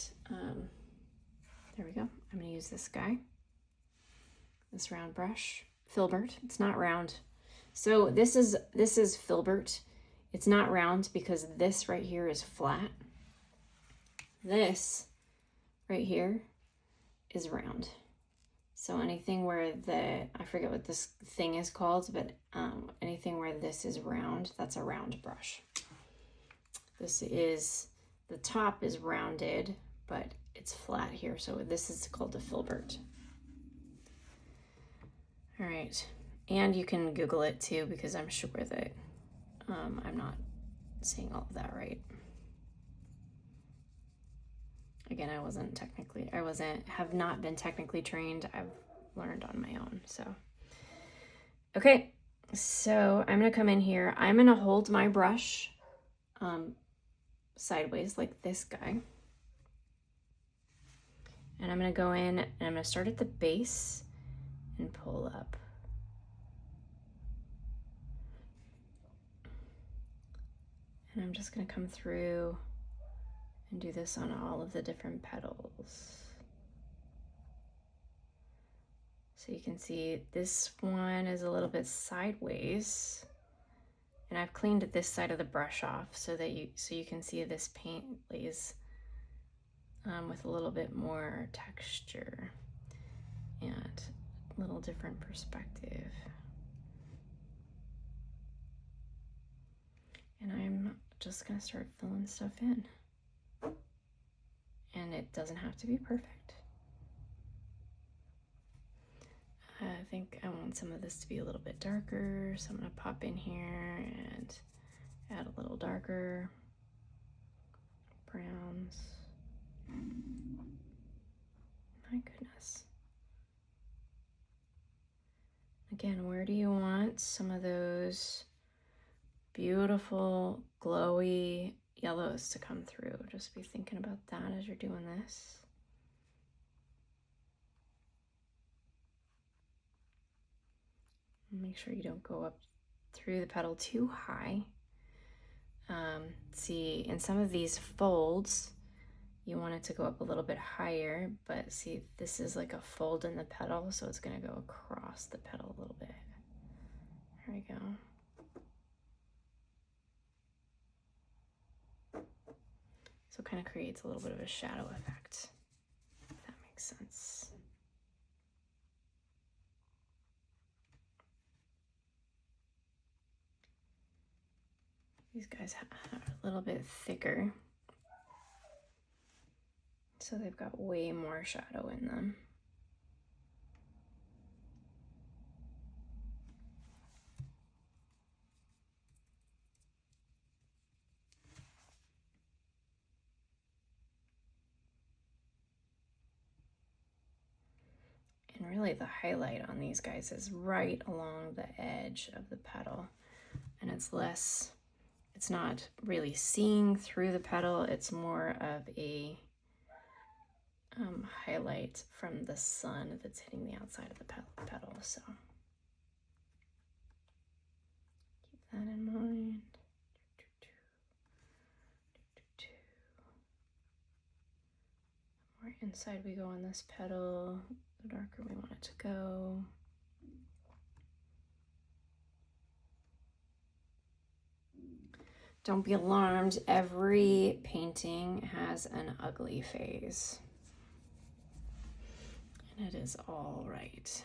there we go. I'm going to use this guy, this round brush, Filbert. It's not round. So this is Filbert. It's not round because this right here is flat. This right here is round. So anything where I forget what this thing is called, but anything where this is round, that's a round brush. The top is rounded, but it's flat here. So this is called a Filbert. All right. And you can Google it too, because I'm sure that I'm not saying all of that right. Again, have not been technically trained. I've learned on my own, so. Okay, so I'm gonna come in here. I'm gonna hold my brush sideways like this guy. And I'm gonna go in and I'm gonna start at the base and pull up. And I'm just gonna come through and do this on all of the different petals. So you can see this one is a little bit sideways, and I've cleaned this side of the brush off so that you can see this paint lays with a little bit more texture and a little different perspective. And I'm just gonna start filling stuff in. And it doesn't have to be perfect. I think I want some of this to be a little bit darker, so I'm gonna pop in here and add a little darker browns. My goodness. Again, where do you want some of those beautiful, glowy yellows to come through? Just be thinking about that as you're doing this. Make sure you don't go up through the petal too high. See, in some of these folds, you want it to go up a little bit higher, but see, this is like a fold in the petal, so it's gonna go across the petal a little bit. There we go. So it kind of creates a little bit of a shadow effect, if that makes sense. These guys are a little bit thicker, so they've got way more shadow in them. And really the highlight on these guys is right along the edge of the petal, and it's not really seeing through the petal, it's more of a highlight from the sun that's hitting the outside of the petal. So keep that in mind. The more inside we go on this petal, the darker we want it to go. Don't be alarmed, every painting has an ugly phase. And it is all right.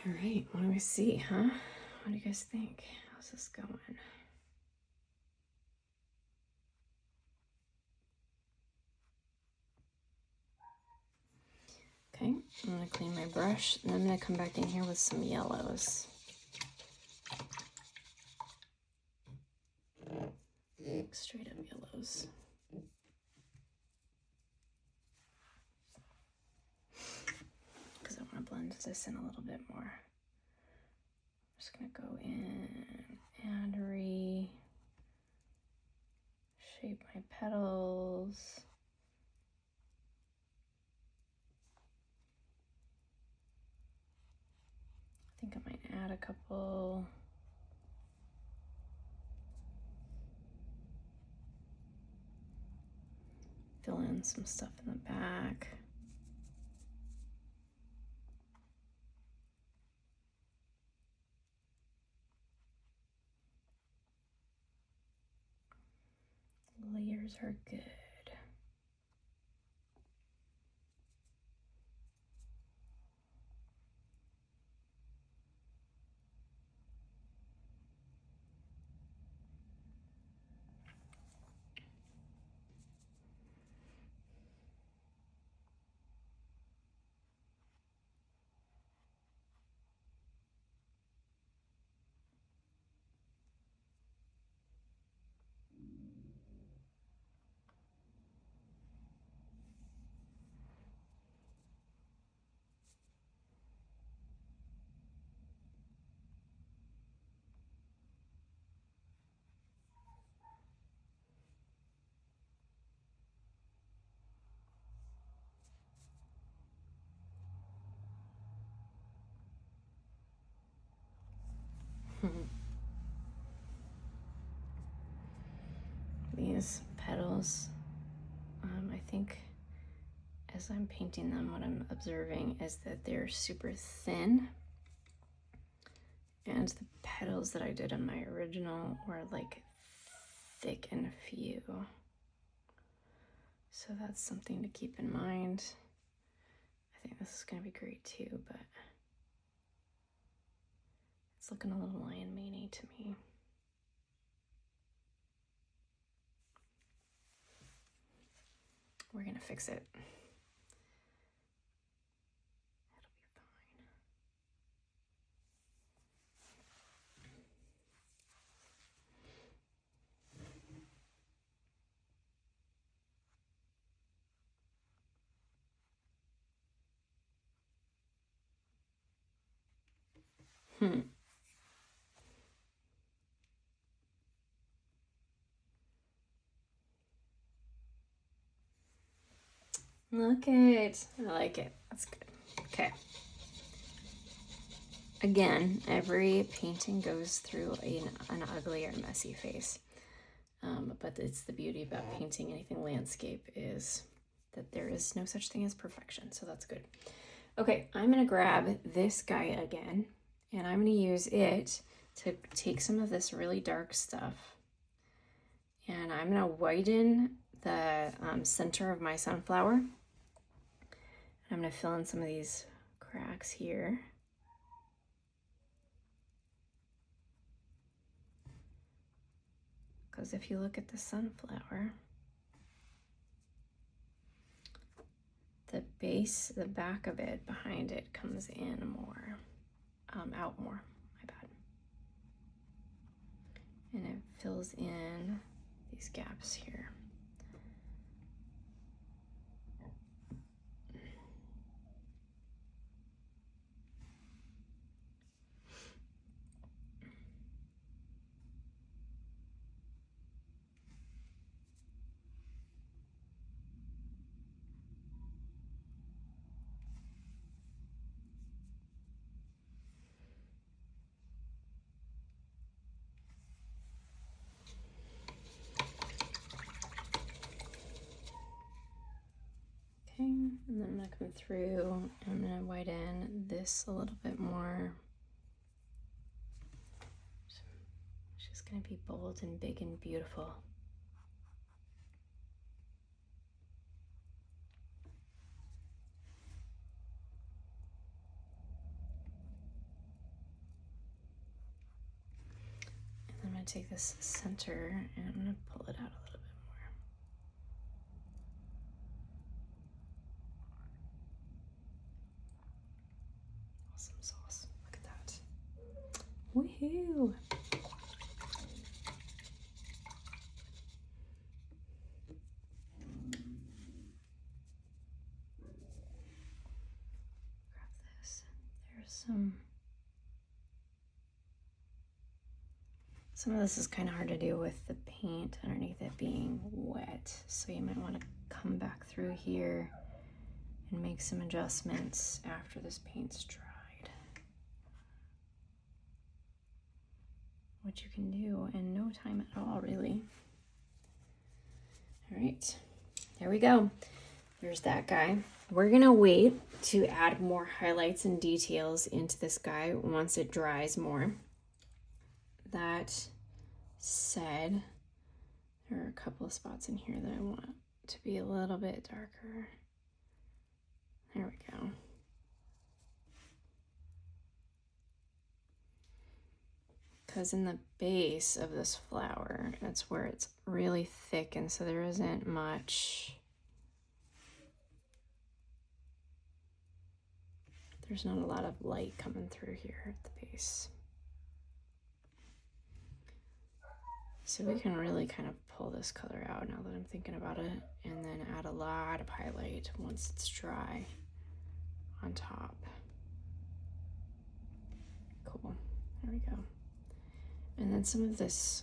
All right, what do we see, huh? What do you guys think? How's this going? Okay, I'm gonna clean my brush, and I'm gonna come back in here with some yellows. Straight up yellows. Because I want to blend this in a little bit more. I'm just gonna go in and shape my petals. I think I might add a couple. Fill in some stuff in the back. Layers are good. petals, I think as I'm painting them, what I'm observing is that they're super thin, and the petals that I did on my original were like thick and few. So that's something to keep in mind. I think this is gonna be great too, but it's looking a little lion maney to me. We're gonna fix it. It'll be fine. Look it. I like it. That's good. Okay. Again, every painting goes through an ugly or messy phase. But it's the beauty about painting anything landscape is that there is no such thing as perfection. So that's good. Okay, I'm going to grab this guy again, and I'm going to use it to take some of this really dark stuff. And I'm going to whiten the center of my sunflower. I'm going to fill in some of these cracks here. Because if you look at the sunflower, the base, the back of it, behind it comes in more, out more, my bad. And it fills in these gaps here. Okay, and then I'm gonna come through and I'm gonna whiten this a little bit more. It's just gonna be bold and big and beautiful. And I'm gonna take this center and I'm gonna pull it out a little bit more. Awesome sauce, look at that. Woohoo! Grab this. There's some of this is kind of hard to do with the paint underneath it being wet, so you might want to come back through here and make some adjustments after this paint's dried, which you can do in no time at all, really. All right, there we go. There's that guy. We're gonna wait to add more highlights and details into this guy once it dries more. That said, there are a couple of spots in here that I want to be a little bit darker. There we go. Because in the base of this flower, that's where it's really thick, and so there isn't much, there's not a lot of light coming through here at the base. So we can really kind of pull this color out now that I'm thinking about it, and then add a lot of highlight once it's dry on top. Cool, there we go. And then some of this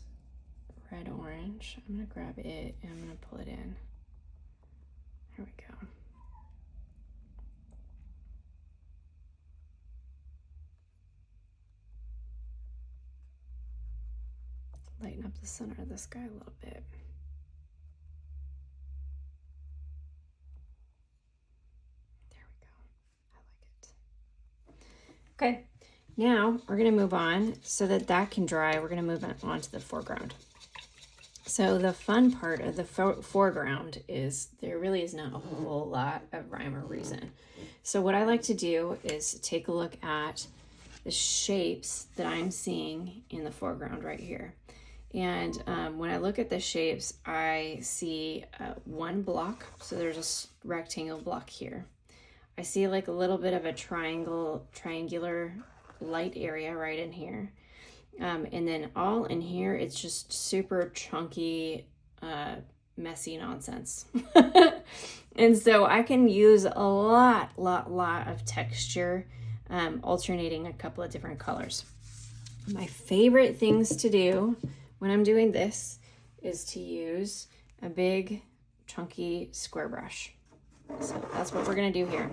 red orange, I'm gonna grab it and I'm gonna pull it in. There we go. Lighten up the center of this guy a little bit. Okay, now we're gonna move on so that that can dry. We're gonna move on to the foreground. So the fun part of the foreground is there really is not a whole lot of rhyme or reason. So what I like to do is take a look at the shapes that I'm seeing in the foreground right here. And when I look at the shapes, I see one block. So there's a rectangle block here. I see like a little bit of a triangular light area right in here. And then all in here, it's just super chunky, messy nonsense. And so I can use a lot of texture, alternating a couple of different colors. My favorite things to do when I'm doing this is to use a big chunky square brush. So that's what we're gonna do here.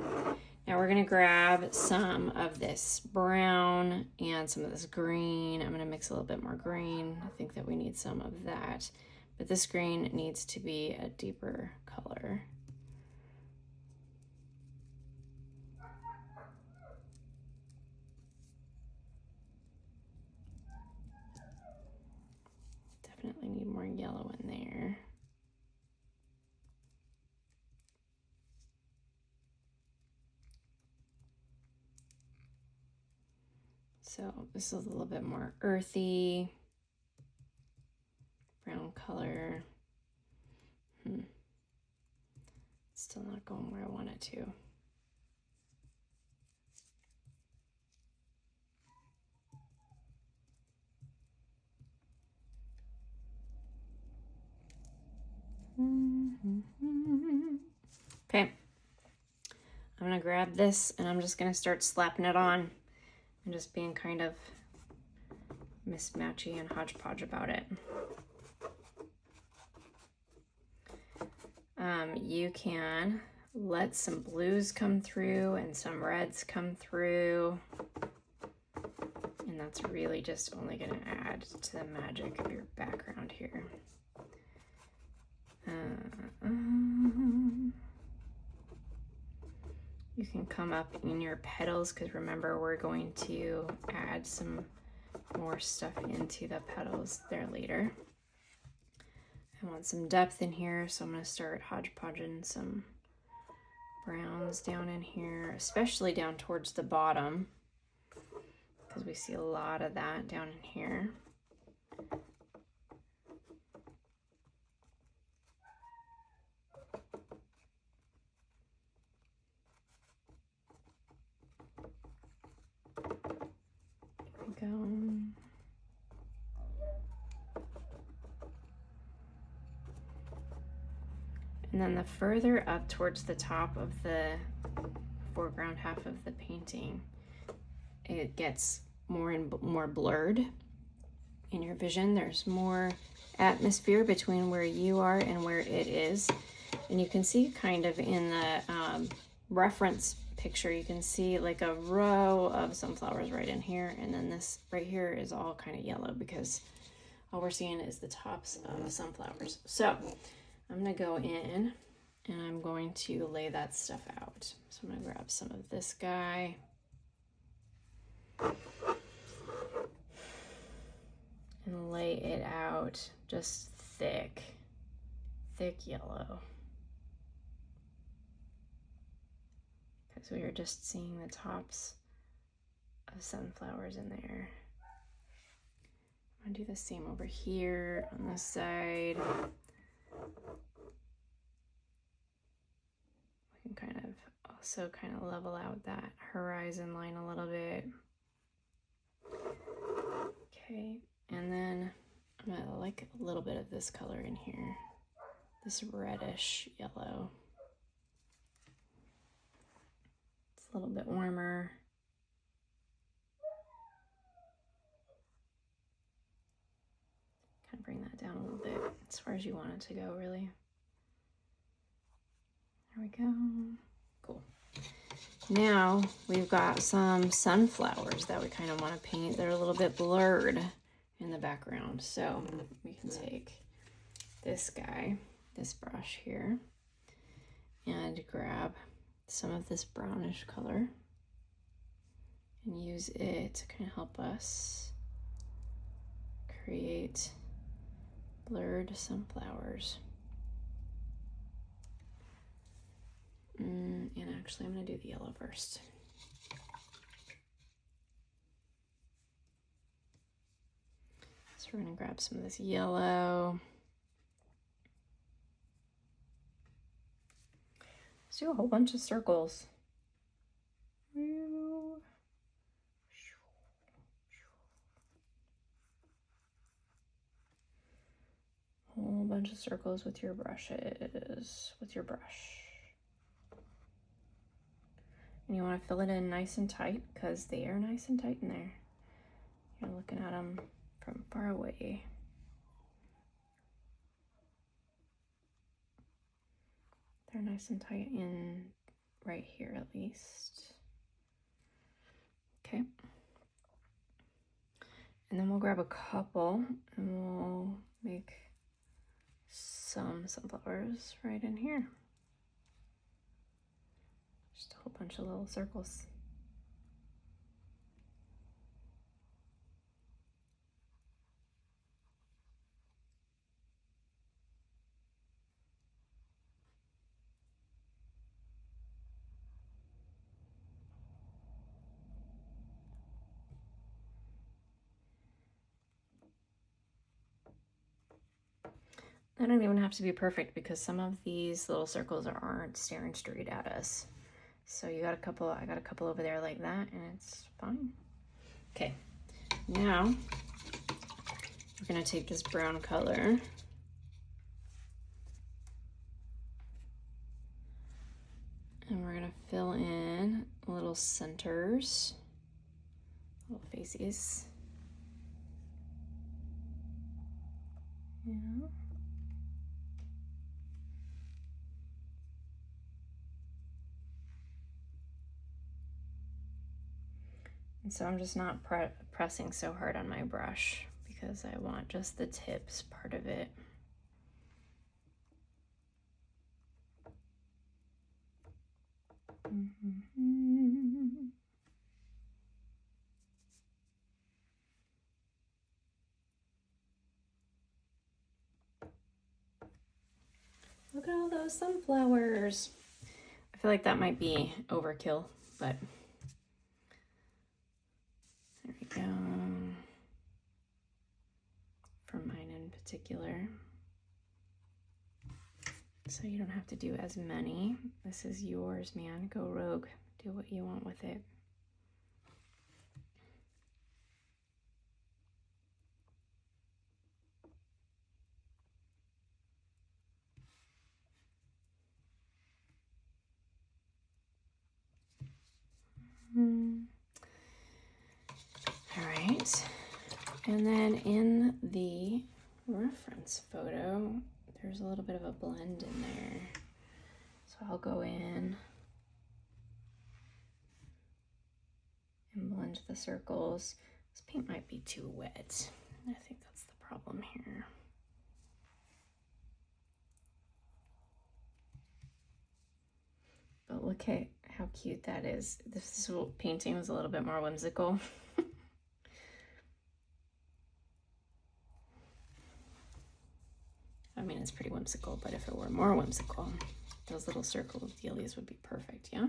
Now we're gonna grab some of this brown and some of this green. I'm gonna mix a little bit more green. I think that we need some of that, but this green needs to be a deeper color. Definitely need more yellow in there. So this is a little bit more earthy, brown color. Still not going where I want it to. Okay, I'm gonna grab this and I'm just gonna start slapping it on and just being kind of mismatchy and hodgepodge about it. You can let some blues come through and some reds come through, and that's really just only going to add to the magic of your background here. You can come up in your petals, because remember we're going to add some more stuff into the petals there later. I want some depth in here, so I'm going to start hodgepodging some browns down in here, especially down towards the bottom, because we see a lot of that down in here. There we go. And then the further up towards the top of the foreground half of the painting, it gets more and more blurred in your vision. There's more atmosphere between where you are and where it is. And you can see kind of in the reference picture, you can see like a row of sunflowers right in here. And then this right here is all kind of yellow because all we're seeing is the tops of sunflowers. So I'm gonna go in and I'm going to lay that stuff out. So I'm gonna grab some of this guy. And lay it out just thick yellow. Because we are just seeing the tops of sunflowers in there. I'm gonna do the same over here on this side. We can kind of also kind of level out that horizon line a little bit. Okay, and then I'm gonna like a little bit of this color in here, this reddish yellow. It's a little bit warmer. Kind of bring that down a little bit as far as you want it to go, really. There we go. Cool. Now we've got some sunflowers that we kind of want to paint. They're a little bit blurred in the background. So we can take this guy, this brush here, and grab some of this brownish color and use it to kind of help us create blurred sunflowers. And actually I'm going to do the yellow first. So we're going to grab some of this yellow. Let's do a whole bunch of circles. Whole bunch of circles with your brushes, with your brush. And you want to fill it in nice and tight because they are nice and tight in there. You're looking at them from far away. They're nice and tight in right here at least. Okay. And then we'll grab a couple and we'll make some sunflowers right in here. Just a whole bunch of little circles. They don't even have to be perfect because some of these little circles aren't staring straight at us. So you got a couple, I got a couple over there like that, and it's fine. Okay, now we're gonna take this brown color and we're gonna fill in little centers, little faces. Yeah. And so I'm just not pressing so hard on my brush because I want just the tips part of it. Look at all those sunflowers. I feel like that might be overkill, but there we go. For mine in particular. So you don't have to do as many. This is yours, man. Go rogue. Do what you want with it. All right. And then in the reference photo, there's a little bit of a blend in there. So I'll go in and blend the circles. This paint might be too wet. I think that's the problem here. But look at how cute that is. This painting was a little bit more whimsical. I mean, it's pretty whimsical, but if it were more whimsical, those little circle dealies would be perfect, yeah?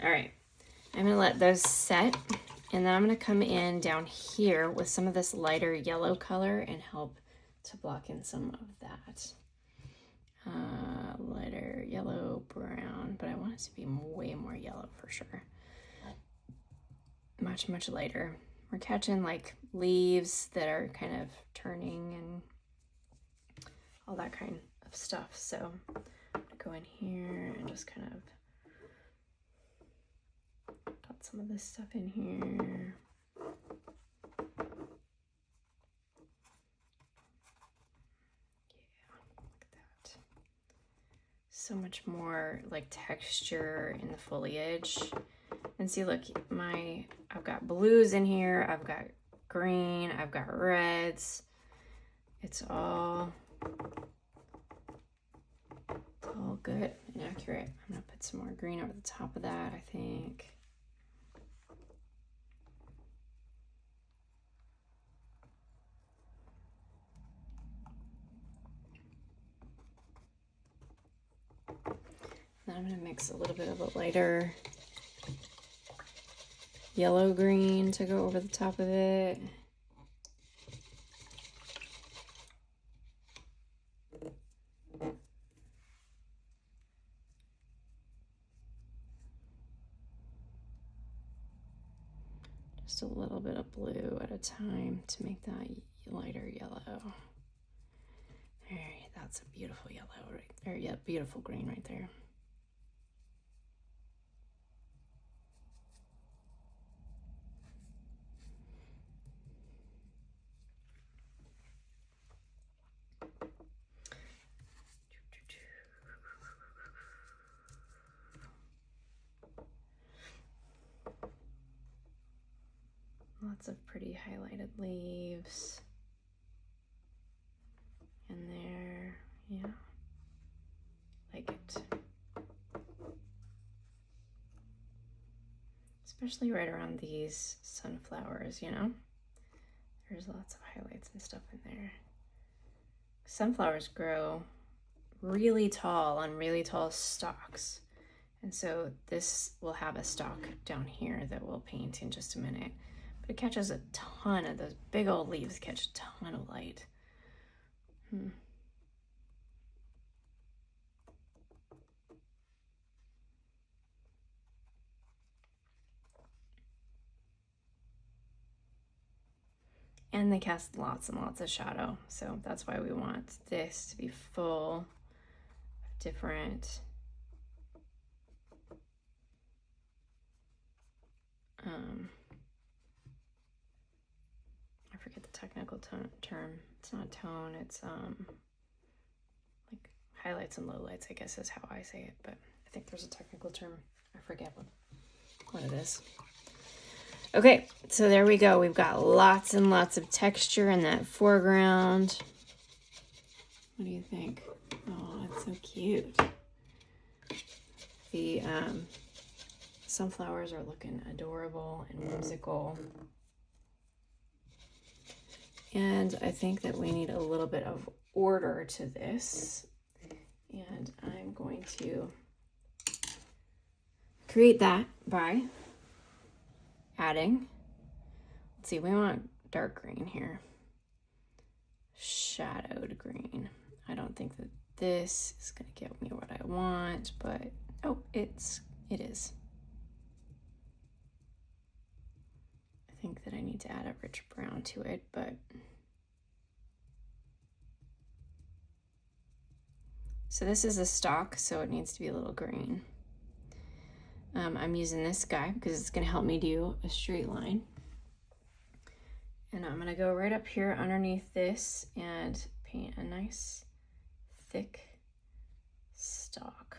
All right, I'm gonna let those set, and then I'm gonna come in down here with some of this lighter yellow color and help to block in some of that. Lighter yellow, brown, but I want it to be way more yellow for sure. Much, much lighter. We're catching like leaves that are kind of turning and all that kind of stuff. So I'm gonna go in here and just kind of got some of this stuff in here. So much more like texture in the foliage. And see, look, I've got blues in here, I've got green, I've got reds. It's all good and accurate. I'm gonna put some more green over the top of that, I think. Then I'm gonna mix a little bit of a lighter yellow green to go over the top of it. Just a little bit of blue at a time to make that lighter yellow. There, that's a beautiful yellow right there. Yeah, beautiful green right there. Lots of pretty highlighted leaves in there, yeah, like it. Especially right around these sunflowers, you know? There's lots of highlights and stuff in there. Sunflowers grow really tall on really tall stalks. And so this will have a stalk down here that we'll paint in just a minute. But it catches a ton of those big old leaves, catch a ton of light. And they cast lots and lots of shadow. So that's why we want this to be full of different I forget the technical term. It's not tone, it's like highlights and lowlights, I guess is how I say it, but I think there's a technical term. I forget what it is. Okay, so there we go. We've got lots and lots of texture in that foreground. What do you think? Oh, it's so cute. The sunflowers are looking adorable and whimsical. And I think that we need a little bit of order to this. And I'm going to create that by adding, let's see, we want dark green here. Shadowed green. I don't think that this is going to get me what I want, but oh, it is. I think that I need to add a rich brown to it, but so this is a stalk, so it needs to be a little green. I'm using this guy because it's going to help me do a straight line. And I'm going to go right up here underneath this and paint a nice thick stalk.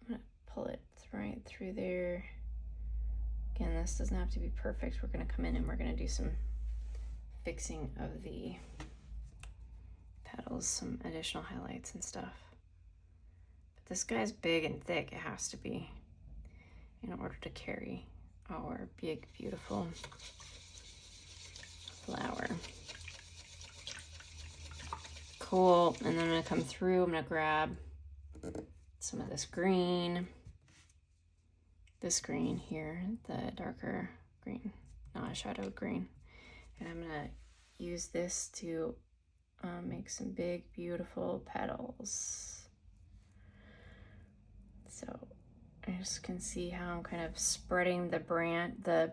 I'm going to pull it right through there. Again, this doesn't have to be perfect. We're going to come in and we're going to do some fixing of the petals, some additional highlights and stuff. But this guy's big and thick, it has to be, in order to carry our big, beautiful flower. Cool, and then I'm gonna come through, I'm gonna grab some of this green here, the darker green, not a shadowed green. And I'm gonna use this to make some big, beautiful petals. So I just can see how I'm kind of spreading the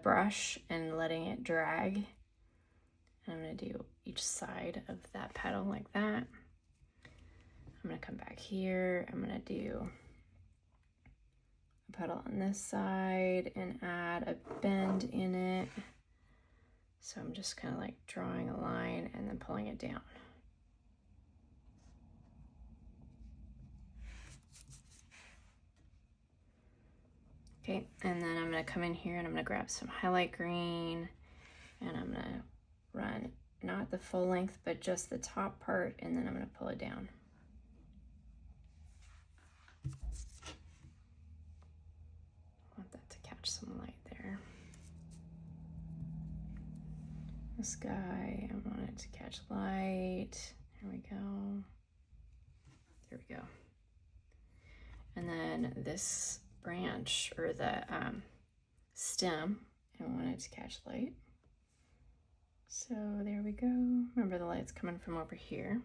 brush and letting it drag. And I'm gonna do each side of that petal like that. I'm gonna come back here. I'm gonna do a petal on this side and add a bend in it. So I'm just kind of like drawing a line and then pulling it down. Okay, and then I'm gonna come in here and I'm gonna grab some highlight green and I'm gonna run not the full length, but just the top part, and then I'm gonna pull it down. I want that to catch some light there. This guy, I want it to catch light. Here we go. There we go. And then this branch, or the stem, I want it to catch light. So there we go. Remember, the light's coming from over here.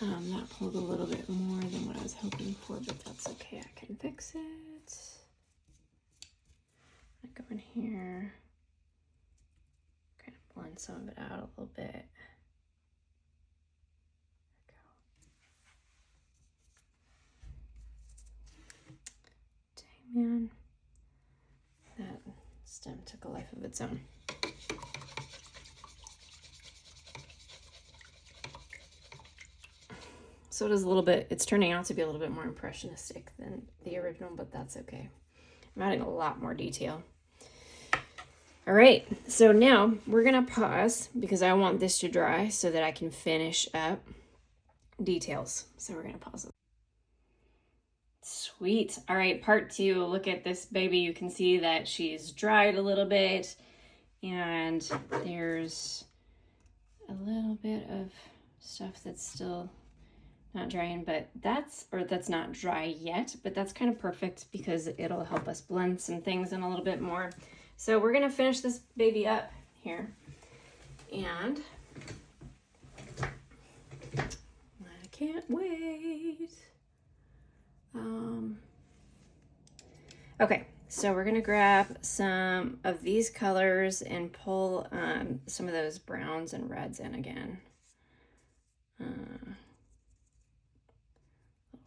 That pulled a little bit more than what I was hoping for, but that's okay. I can fix it. I go in here, kind of blend some of it out a little bit. Dang, man. That stem took a life of its own. So it is a little bit, it's turning out to be a little bit more impressionistic than the original, but that's okay. I'm adding a lot more detail. All right, so now we're gonna pause because I want this to dry so that I can finish up details. So we're gonna pause it. Sweet. All right, part 2. Look at this baby. You can see that she's dried a little bit and there's a little bit of stuff that's still not drying, but that's not dry yet, but that's kind of perfect because it'll help us blend some things in a little bit more. So we're gonna finish this baby up here, and I can't wait. Okay, so we're gonna grab some of these colors and pull some of those browns and reds in again.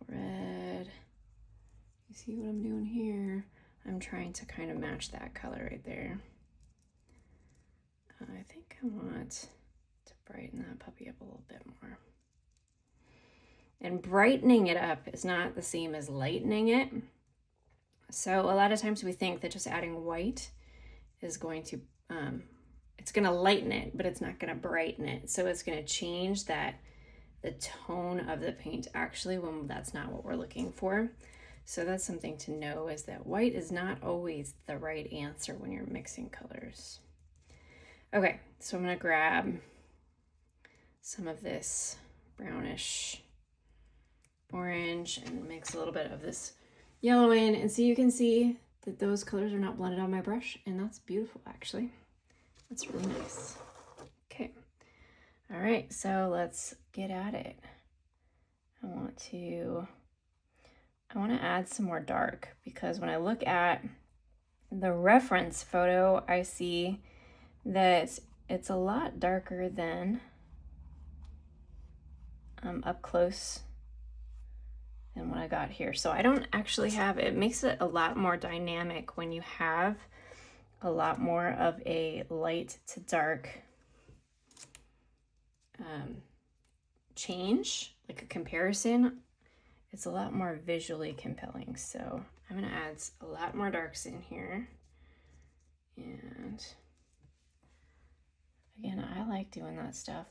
Red. You see what I'm doing here? I'm trying to kind of match that color right there. I think I want to brighten that puppy up a little bit more. And brightening it up is not the same as lightening it. So a lot of times we think that just adding white is going to, it's gonna lighten it, but it's not gonna brighten it. So it's gonna change the tone of the paint actually, when that's not what we're looking for. So that's something to know, is that white is not always the right answer when you're mixing colors. Okay, so I'm gonna grab some of this brownish orange and mix a little bit of this yellow in, and so you can see that those colors are not blended on my brush, and that's beautiful actually. That's really nice. Okay, all right, so let's get at it. I want to add some more dark, because when I look at the reference photo, I see that it's a lot darker than up close than what I got here. So I don't actually have, it makes it a lot more dynamic when you have a lot more of a light to dark change, like a comparison. It's a lot more visually compelling. So I'm gonna add a lot more darks in here. And again, I like doing that stuff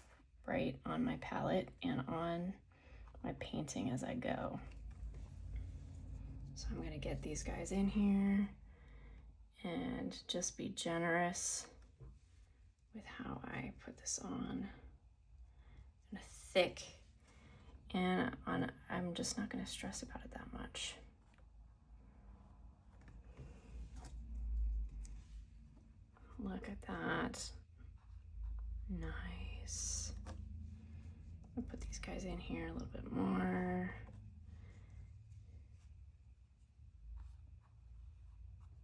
right on my palette and on my painting as I go. So I'm gonna get these guys in here and just be generous with how I put this on. And thick, and I'm just not gonna stress about it that much. Look at that. Nice. I'll put these guys in here a little bit more.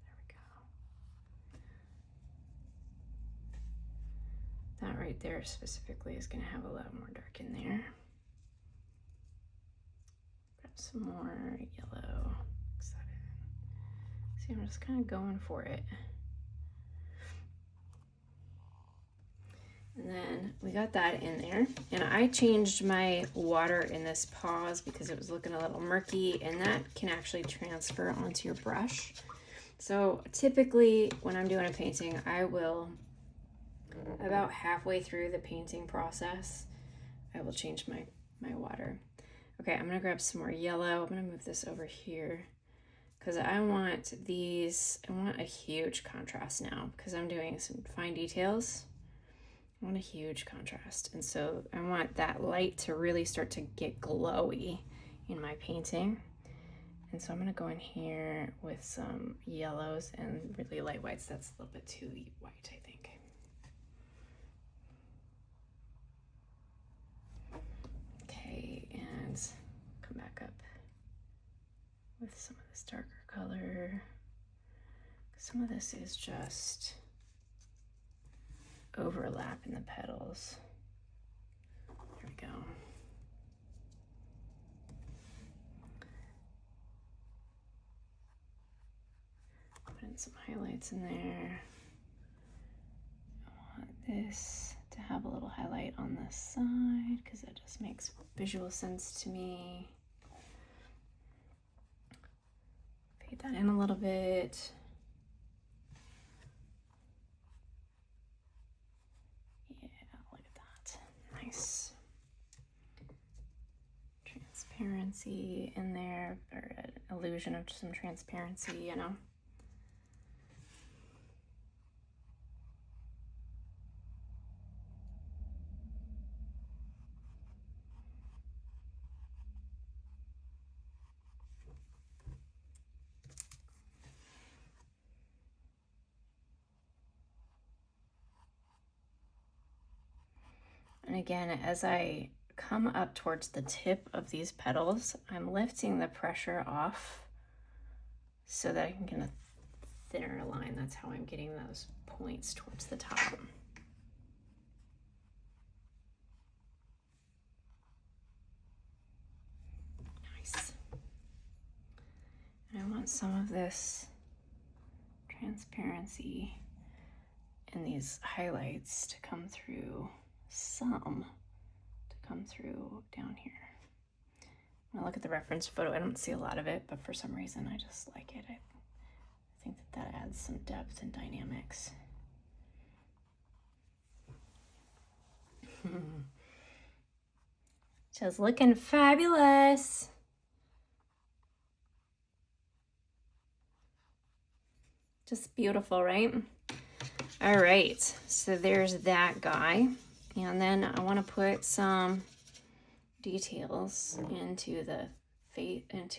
There we go. That right there specifically is gonna have a lot more dark in there. Grab some more yellow. Mix that in. See, I'm just kind of going for it. And then we got that in there. And I changed my water in this paws because it was looking a little murky, and that can actually transfer onto your brush. So typically when I'm doing a painting, I will, about halfway through the painting process, I will change my water. Okay, I'm gonna grab some more yellow. I'm gonna move this over here because I want a huge contrast now because I'm doing some fine details. I want a huge contrast. And so I want that light to really start to get glowy in my painting. And so I'm gonna go in here with some yellows and really light whites. That's a little bit too white, I think. Okay, and come back up with some of this darker color. Some of this is just overlap in the petals. There we go. Put in some highlights in there. I want this to have a little highlight on this side because it just makes visual sense to me. Fade that in a little bit. Nice transparency in there, or an illusion of some transparency, you know. And again, as I come up towards the tip of these petals, I'm lifting the pressure off so that I can get a thinner line. That's how I'm getting those points towards the top. Nice. And I want some of this transparency and these highlights to come through, down here. When I look at the reference photo, I don't see a lot of it, but for some reason I just like it. I think that adds some depth and dynamics. Just looking fabulous. Just beautiful, right? All right, so there's that guy. And then I want to put some details into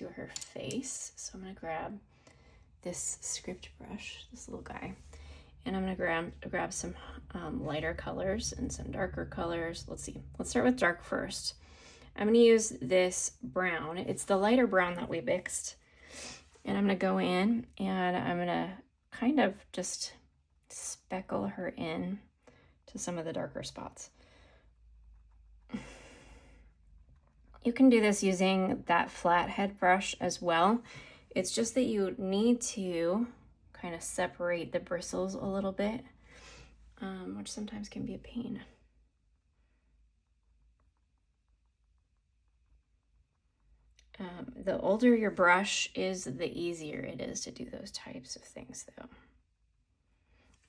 her face. So I'm going to grab this script brush, this little guy, and I'm going to grab some lighter colors and some darker colors. Let's see. Let's start with dark first. I'm going to use this brown. It's the lighter brown that we mixed. And I'm going to go in and I'm going to kind of just speckle her in to some of the darker spots. You can do this using that flathead brush as well. It's just that you need to kind of separate the bristles a little bit, which sometimes can be a pain. The older your brush is, the easier it is to do those types of things though.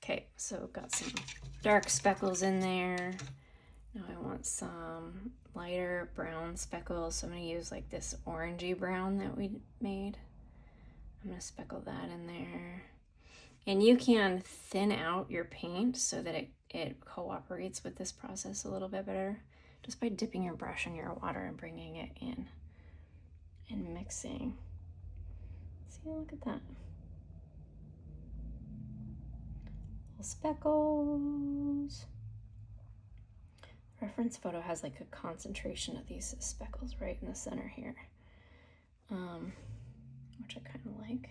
Okay, so got some dark speckles in there. Now I want some lighter brown speckles. So I'm gonna use like this orangey brown that we made. I'm gonna speckle that in there. And you can thin out your paint so that it cooperates with this process a little bit better just by dipping your brush in your water and bringing it in and mixing. See, look at that. Little speckles. Reference photo has like a concentration of these speckles right in the center here, which I kind of like.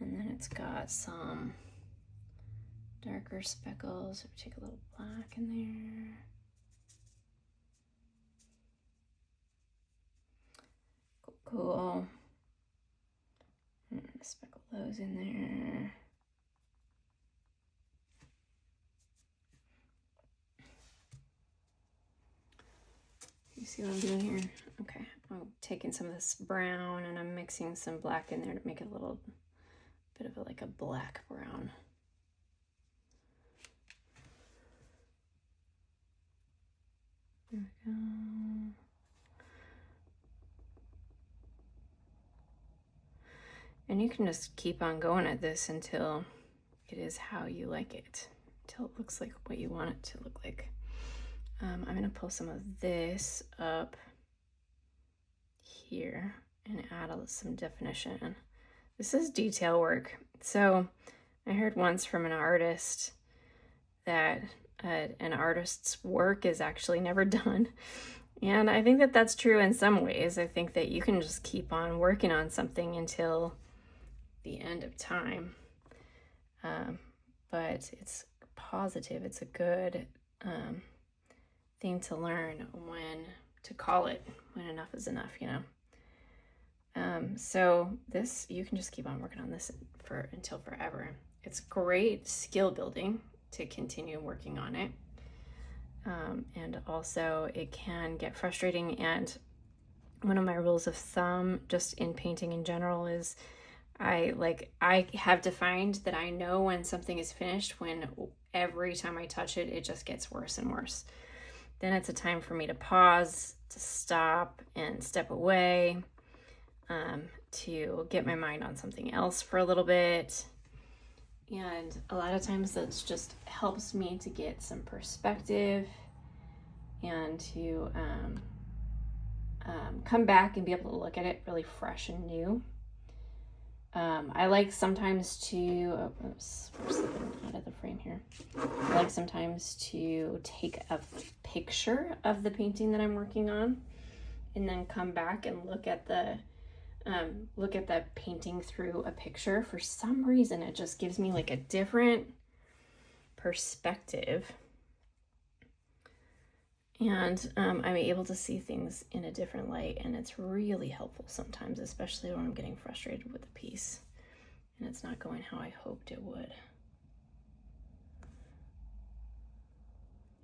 And then it's got some darker speckles. So take a little black in there. Cool. I'm gonna speckle those in there. See what I'm doing here? Okay, I'm taking some of this brown and I'm mixing some black in there to make it a little bit of like a black brown. There we go. And you can just keep on going at this until it is how you like it, until it looks like what you want it to look like. I'm gonna pull some of this up here and add some definition. This is detail work. So I heard once from an artist that an artist's work is actually never done. And I think that that's true in some ways. I think that you can just keep on working on something until the end of time. But it's positive. It's a good thing to learn when to call it, when enough is enough, you know. So this, you can just keep on working on this until forever. It's great skill building to continue working on it. And also it can get frustrating. And one of my rules of thumb just in painting in general is I have defined that I know when something is finished when every time I touch it, it just gets worse and worse. Then it's a time for me to pause, to stop and step away, to get my mind on something else for a little bit. And a lot of times that just helps me to get some perspective and to come back and be able to look at it really fresh and new. I like sometimes to, oops, we're slipping out of the frame here. I like sometimes to take a picture of the painting that I'm working on and then come back and look at the painting through a picture. For some reason, it just gives me like a different perspective. And I'm able to see things in a different light, and it's really helpful sometimes, especially when I'm getting frustrated with a piece and it's not going how I hoped it would.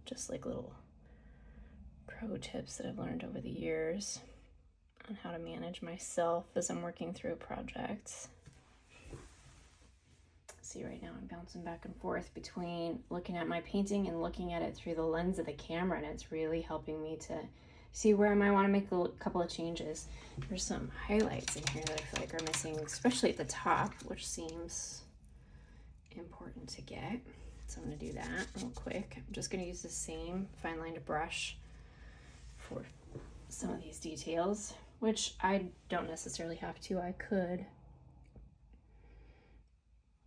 Just like little pro tips that I've learned over the years on how to manage myself as I'm working through projects. See, right now I'm bouncing back and forth between looking at my painting and looking at it through the lens of the camera, and it's really helping me to see where I might want to make a couple of changes. There's some highlights in here that I feel like are missing, especially at the top, which seems important to get. So I'm going to do that real quick. I'm just going to use the same fine lined brush for some of these details, which I don't necessarily have to. I could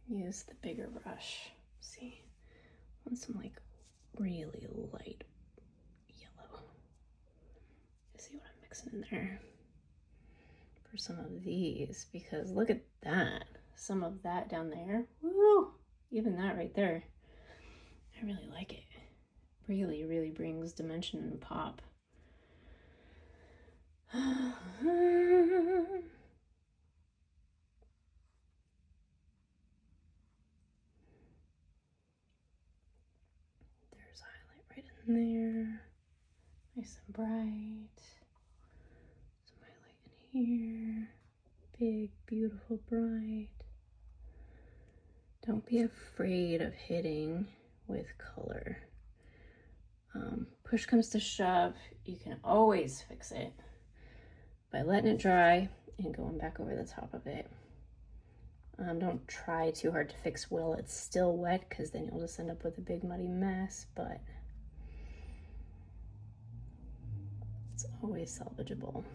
use the bigger brush. See, I want some like really light yellow. See what I'm mixing in there for some of these, because look at that. Some of that down there. Woo! Even that right there. I really like it. Really, really brings dimension and pop. There's a highlight right in there. Nice and bright. Some highlight in here. Big, beautiful, bright. Don't be afraid of hitting with color. Push comes to shove, you can always fix it by letting it dry and going back over the top of it. Don't try too hard to fix while it's still wet, because then you'll just end up with a big muddy mess, but it's always salvageable.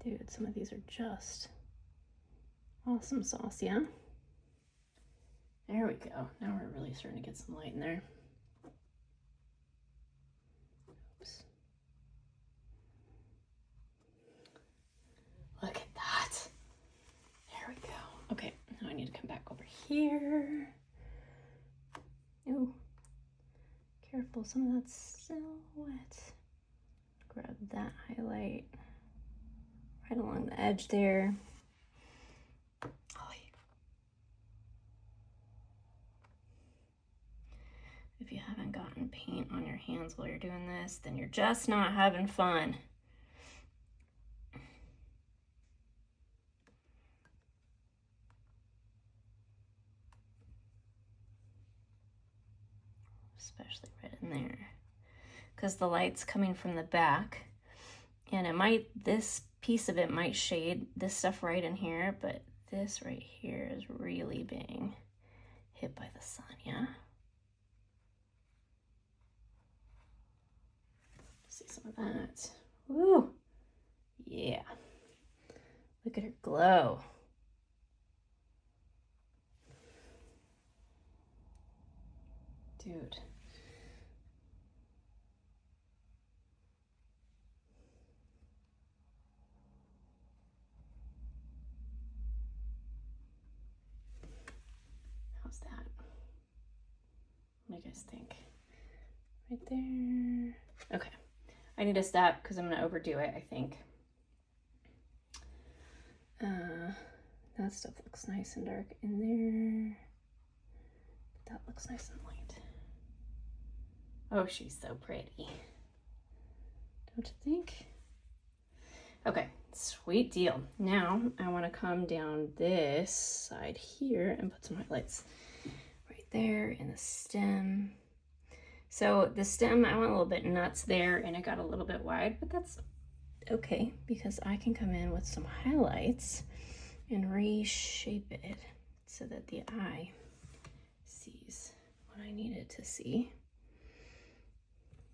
Dude, some of these are just awesome sauce, yeah? There we go. Now we're really starting to get some light in there. Oops. Look at that. There we go. Okay, now I need to come back over here. Ooh, careful, some of that's still wet. Grab that highlight right along the edge there. If you haven't gotten paint on your hands while you're doing this, then you're just not having fun. Especially right in there. Because the light's coming from the back, and it might, this piece of it might shade this stuff right in here, but this right here is really being hit by the sun, yeah? See some of that. Woo! Yeah. Look at her glow. Dude. How's that? What do you guys think? Right there. Okay. I need to stop because I'm going to overdo it, I think. That stuff looks nice and dark in there. But that looks nice and light. Oh, she's so pretty. Don't you think? Okay, sweet deal. Now I want to come down this side here and put some highlights right there in the stem. So the stem, I went a little bit nuts there and it got a little bit wide, but that's okay because I can come in with some highlights and reshape it so that the eye sees what I need it to see.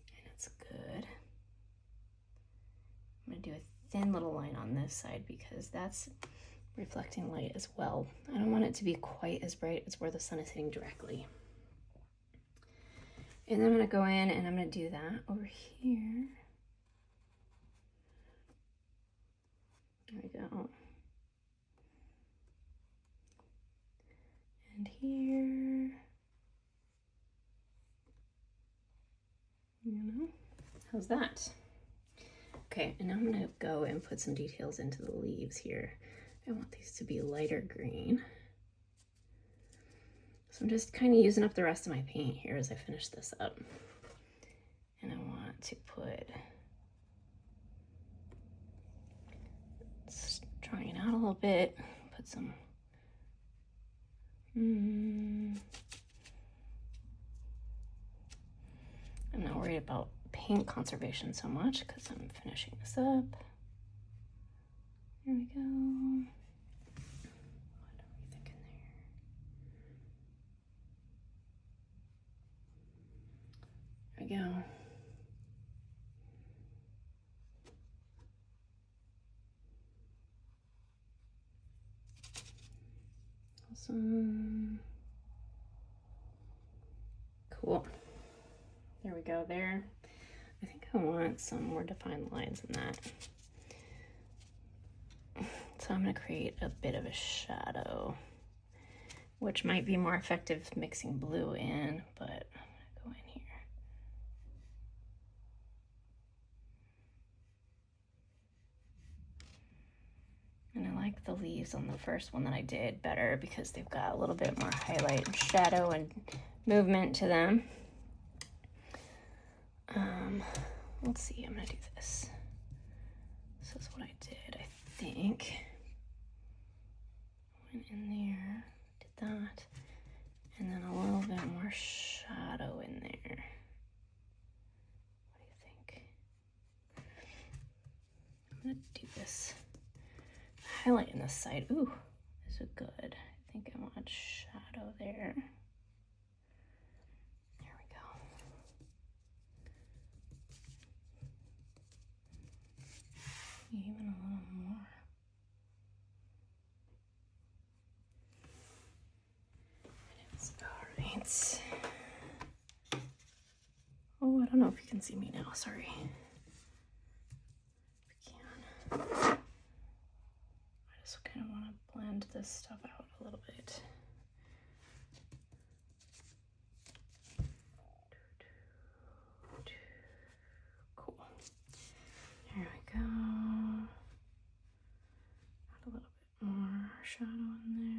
And it's good. I'm gonna do a thin little line on this side because that's reflecting light as well. I don't want it to be quite as bright as where the sun is hitting directly. And then I'm gonna go in and I'm gonna do that over here. There we go. And here. You know, how's that? Okay, and now I'm gonna go and put some details into the leaves here. I want these to be lighter green. So I'm just kind of using up the rest of my paint here as I finish this up. And I want to put, it's drying out a little bit, put some, I'm not worried about paint conservation so much because I'm finishing this up. There we go. What are we thinking there? There we go. Awesome. Cool. There we go there. I think I want some more defined lines in that. So I'm going to create a bit of a shadow, which might be more effective mixing blue in, but I'm going to go in here. And I like the leaves on the first one that I did better because they've got a little bit more highlight and shadow and movement to them. Let's see, I'm gonna do this. This is what I did, I think. Went in there, did that, and then a little bit more shadow in there. What do you think? I'm gonna do this. Highlight in this side. Ooh, this is good. I think I want shadow there. Even a little more. All right. Oh, I don't know if you can see me now. Sorry. If you can. I just kind of want to blend this stuff out a little bit. Cool. Here we go. Add a little bit more shadow in there.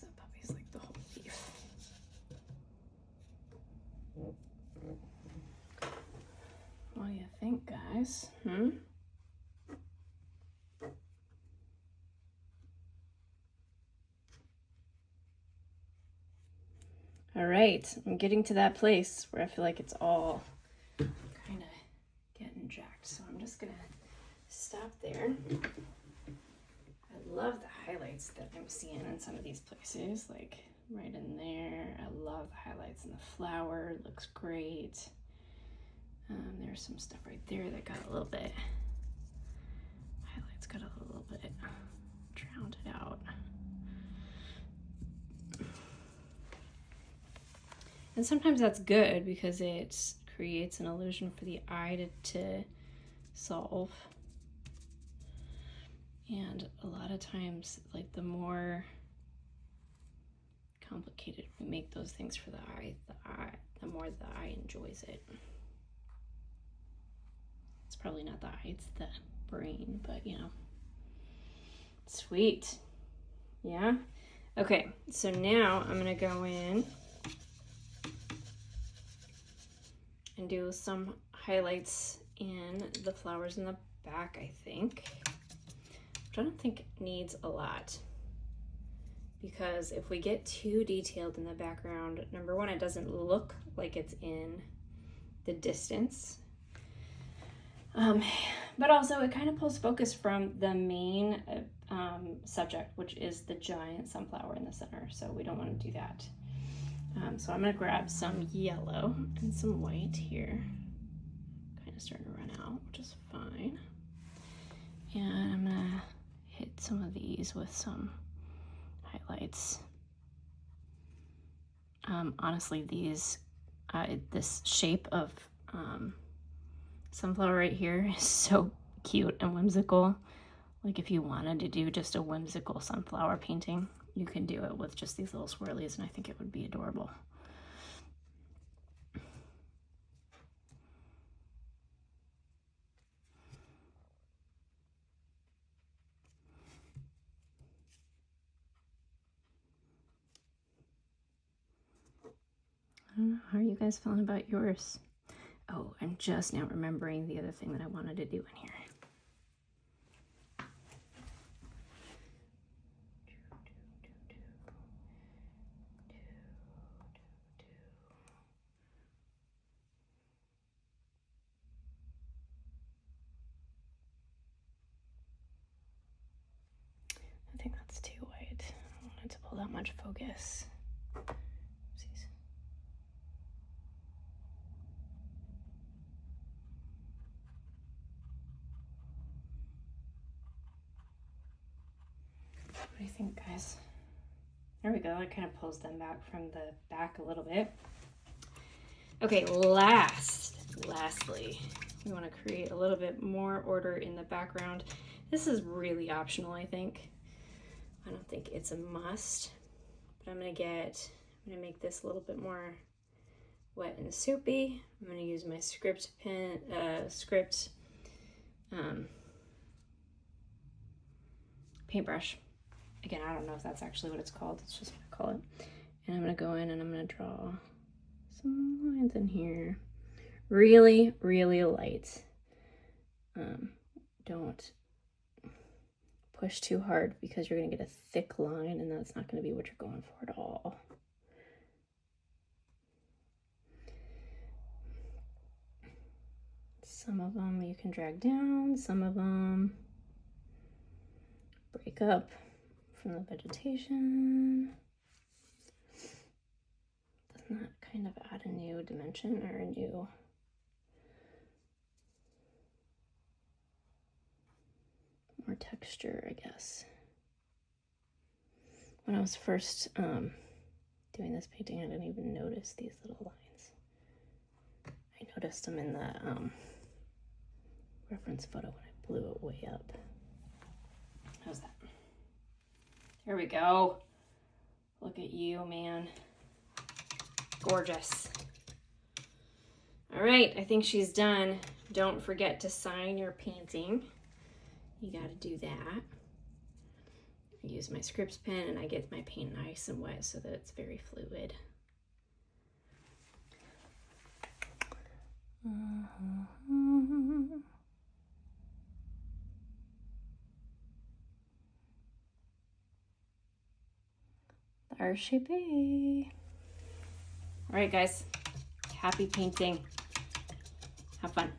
that puppy's like the whole leaf. What do you think, guys? All right, I'm getting to that place where I feel like it's all kind of getting jacked. So I'm just gonna stop there. I love the highlights that I'm seeing in some of these places, like right in there. I love the highlights in the flower, it looks great. There's some stuff right there that got a little bit, highlights got a little bit drowned it out. And sometimes that's good because it creates an illusion for the eye to solve. And a lot of times, like the more complicated we make those things for the eye, the more the eye enjoys it. It's probably not the eye, it's the brain, but you know. Sweet. Yeah? Okay, so now I'm gonna go in and do some highlights in the flowers in the back, I think. Which I don't think needs a lot. Because if we get too detailed in the background, number one, it doesn't look like it's in the distance. But also it kind of pulls focus from the main subject, which is the giant sunflower in the center. So we don't want to do that. So I'm gonna grab some yellow and some white here. Kind of starting to run out, which is fine. And I'm gonna hit some of these with some highlights. Honestly, these, this shape of sunflower right here is so cute and whimsical. Like if you wanted to do just a whimsical sunflower painting, you can do it with just these little swirlies, and I think it would be adorable. I don't know, how are you guys feeling about yours? Oh, I'm just now remembering the other thing that I wanted to do in here. I think that's too white. I don't want it to pull that much focus. Oopsies. What do you think, guys? There we go. It kind of pulls them back from the back a little bit. Okay, lastly, we want to create a little bit more order in the background. This is really optional, I think. I don't think it's a must, but I'm gonna make this a little bit more wet and soupy. I'm gonna use my script pen, paintbrush. Again, I don't know if that's actually what it's called. It's just what I call it. And I'm gonna go in and I'm gonna draw some lines in here. Really, really light. Don't push too hard because you're gonna get a thick line and that's not gonna be what you're going for at all. Some of them you can drag down, some of them break up from the vegetation. Doesn't that kind of add a new dimension or a new more texture, I guess. When I was first doing this painting, I didn't even notice these little lines. I noticed them in the reference photo when I blew it way up. How's that? There we go. Look at you, man. Gorgeous. All right, I think she's done. Don't forget to sign your painting. You got to do that. I use my script pen and I get my paint nice and wet so that it's very fluid. There she be. All right, guys, happy painting. Have fun.